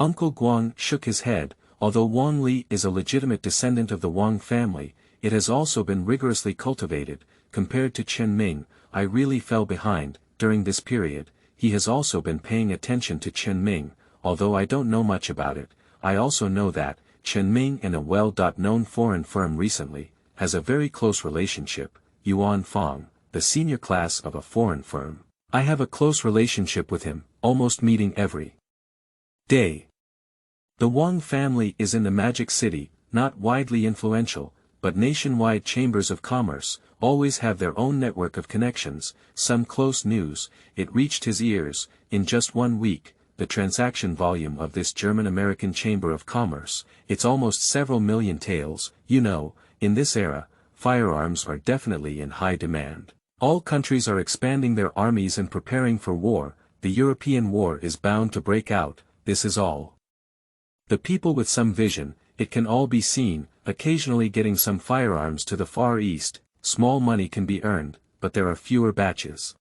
Uncle Guang shook his head. Although Wang Li is a legitimate descendant of the Wang family, it has also been rigorously cultivated. Compared to Chen Ming, I really fell behind. During this period, he has also been paying attention to Chen Ming, although I don't know much about it. I also know that Chen Ming and a well-known foreign firm recently has a very close relationship. Yuan Fang, the senior class of a foreign firm. I have a close relationship with him, almost meeting every day. The Wang family is in the Magic City, not widely influential, but nationwide chambers of commerce, always have their own network of connections. Some close news, it reached his ears. In just 1 week, the transaction volume of this German-American Chamber of Commerce, it's almost several million taels. You know, in this era, firearms are definitely in high demand. All countries are expanding their armies and preparing for war. The European war is bound to break out, this is all. The people with some vision, it can all be seen, occasionally getting some firearms to the Far East. Small money can be earned, but there are fewer batches.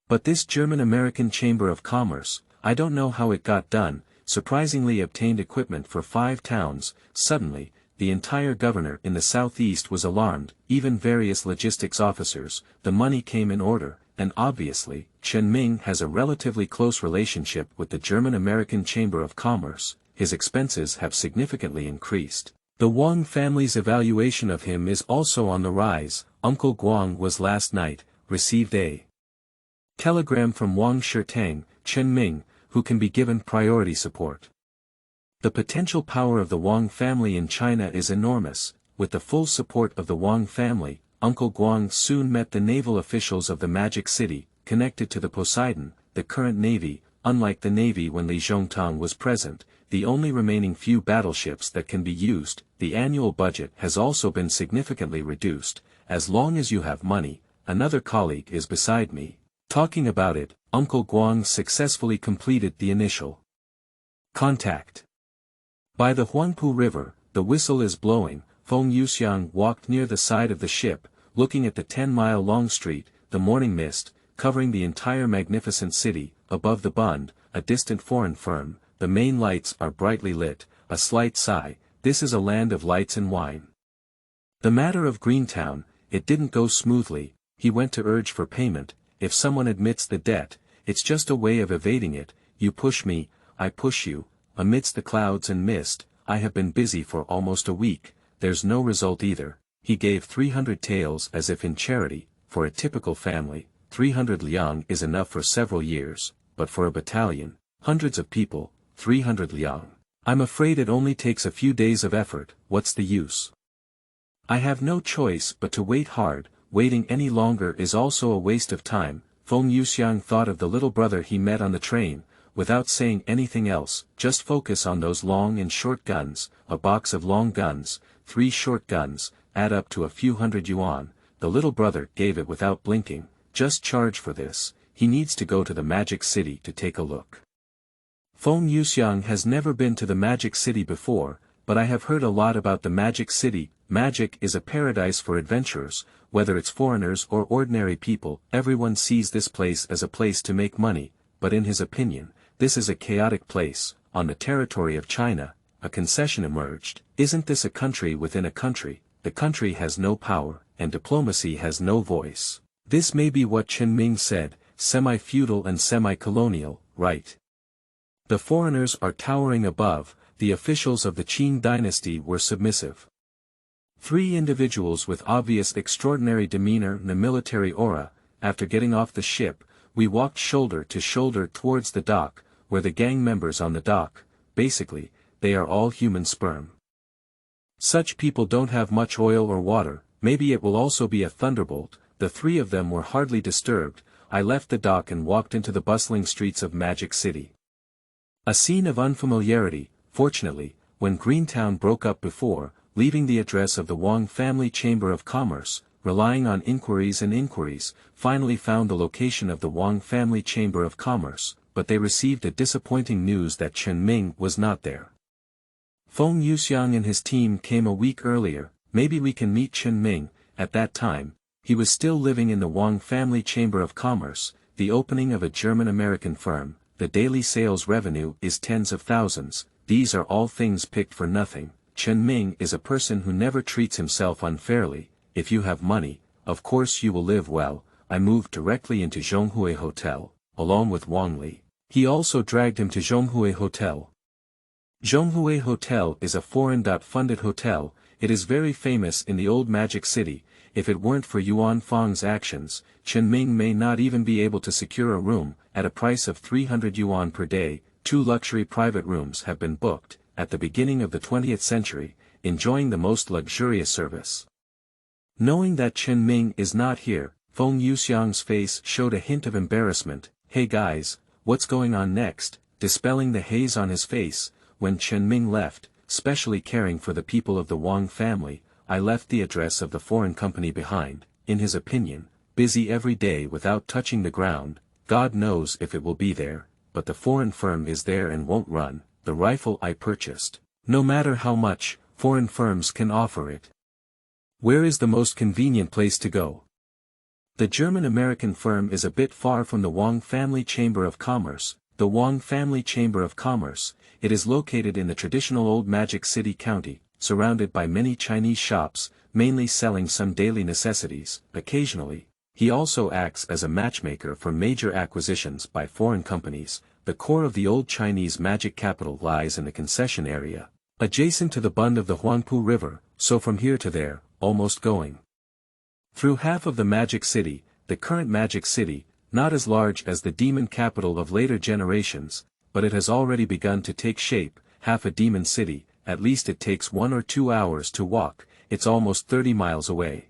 But this German-American Chamber of Commerce, I don't know how it got done, surprisingly obtained equipment for 5 towns. Suddenly, the entire governor in the southeast was alarmed, even various logistics officers. The money came in order, and obviously, Chen Ming has a relatively close relationship with the German-American Chamber of Commerce. His expenses have significantly increased. The Wang family's evaluation of him is also on the rise. Uncle Guang was last night, received a telegram from Wang Shitang, Chen Ming, who can be given priority support. The potential power of the Wang family in China is enormous. With the full support of the Wang family, Uncle Guang soon met the naval officials of the Magic City, connected to the Poseidon, the current navy. Unlike the navy when Li Zhongtang was present, the only remaining few battleships that can be used. The annual budget has also been significantly reduced. As long as you have money, another colleague is beside me. Talking about it, Uncle Guang successfully completed the initial contact. By the Huangpu River, the whistle is blowing. Feng Yuxiang walked near the side of the ship, looking at the 10-mile-long street, the morning mist, covering the entire magnificent city. Above the Bund, a distant foreign firm, the main lights are brightly lit. A slight sigh. This is a land of lights and wine. The matter of Greentown, it didn't go smoothly. He went to urge for payment. If someone admits the debt, it's just a way of evading it. You push me, I push you. Amidst the clouds and mist, I have been busy for almost a week. There's no result either. He gave 300 taels as if in charity. For a typical family, 300 liang is enough for several years, but for a battalion, hundreds of people, 300 liang. I'm afraid it only takes a few days of effort. What's the use? I have no choice but to wait hard. Waiting any longer is also a waste of time. Feng Yuxiang thought of the little brother he met on the train. Without saying anything else, just focus on those long and short guns. A box of long guns, 3 short guns, add up to a few hundred yuan. The little brother gave it without blinking. Just charge for this. He needs to go to the Magic City to take a look. Feng Yuxiang has never been to the Magic City before, but I have heard a lot about the Magic City. Magic is a paradise for adventurers, whether it's foreigners or ordinary people. Everyone sees this place as a place to make money, but in his opinion, this is a chaotic place. On the territory of China, a concession emerged. Isn't this a country within a country? The country has no power, and diplomacy has no voice. This may be what Chen Ming said, semi-feudal and semi-colonial, right? The foreigners are towering above. The officials of the Qing dynasty were submissive. 3 individuals with obvious extraordinary demeanor and a military aura. After getting off the ship, we walked shoulder to shoulder towards the dock, where the gang members on the dock, basically, they are all human sperm. Such people don't have much oil or water. Maybe it will also be a thunderbolt. The 3 of them were hardly disturbed. I left the dock and walked into the bustling streets of Magic City. A scene of unfamiliarity. Fortunately, when Greentown broke up before, leaving the address of the Wang Family Chamber of Commerce, relying on inquiries and inquiries, finally found the location of the Wang Family Chamber of Commerce, but they received a disappointing news that Chen Ming was not there. Feng Yuxiang and his team came a week earlier. Maybe we can meet Chen Ming. At that time, he was still living in the Wang Family Chamber of Commerce, the opening of a German-American firm. The daily sales revenue is tens of thousands. These are all things picked for nothing. Chen Ming is a person who never treats himself unfairly. If you have money, of course you will live well. I moved directly into Zhonghui Hotel, along with Wang Li. He also dragged him to Zhonghui Hotel. Zhonghui Hotel is a foreign-funded hotel. It is very famous in the old Magic City. If it weren't for Yuan Fang's actions, Chen Ming may not even be able to secure a room. At a price of 300 yuan per day, 2 luxury private rooms have been booked. At the beginning of the 20th century, enjoying the most luxurious service. Knowing that Chen Ming is not here, Feng Yuxiang's face showed a hint of embarrassment. Hey guys, what's going on next? Dispelling the haze on his face, when Chen Ming left, specially caring for the people of the Wang family, I left the address of the foreign company behind. In his opinion, busy every day without touching the ground. God knows if it will be there, but the foreign firm is there and won't run. The rifle I purchased. No matter how much, foreign firms can offer it. Where is the most convenient place to go? The German-American firm is a bit far from the Wang Family Chamber of Commerce. The Wang Family Chamber of Commerce, it is located in the traditional old Magic City County, surrounded by many Chinese shops, mainly selling some daily necessities. Occasionally, he also acts as a matchmaker for major acquisitions by foreign companies. The core of the old Chinese magic capital lies in the concession area, adjacent to the bund of the Huangpu River, so from here to there, almost going through half of the Magic City. The current Magic City, not as large as the demon capital of later generations, but it has already begun to take shape. Half a demon city, at least it takes 1 or 2 hours to walk, it's almost 30 miles away.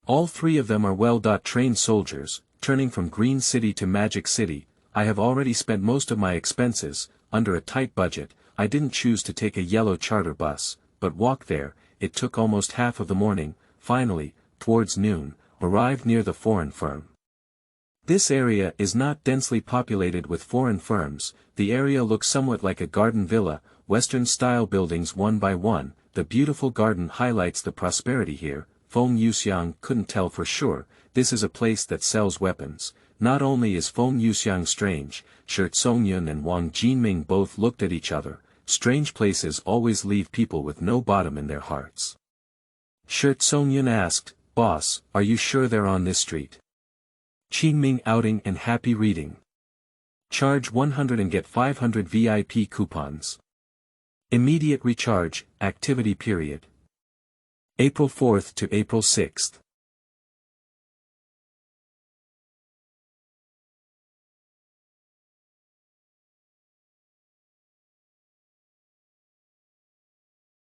All 3 of them are well-trained soldiers, turning from Green City to Magic City. I have already spent most of my expenses, under a tight budget. I didn't choose to take a yellow charter bus, but walk there. It took almost half of the morning. Finally, towards noon, arrived near the foreign firm. This area is not densely populated with foreign firms. The area looks somewhat like a garden villa, Western-style buildings one by one. The beautiful garden highlights the prosperity here. Feng Yuxiang couldn't tell for sure. This is a place that sells weapons. Not only is Feng Yuxiang strange, Shi Songyun and Wang Jinming both looked at each other. Strange places always leave people with no bottom in their hearts. Shi Songyun asked, "Boss, are you sure they're on this street?" Jinming outing and happy reading. Charge 100 and get 500 VIP coupons. Immediate recharge, activity period. April 4th to April 6th.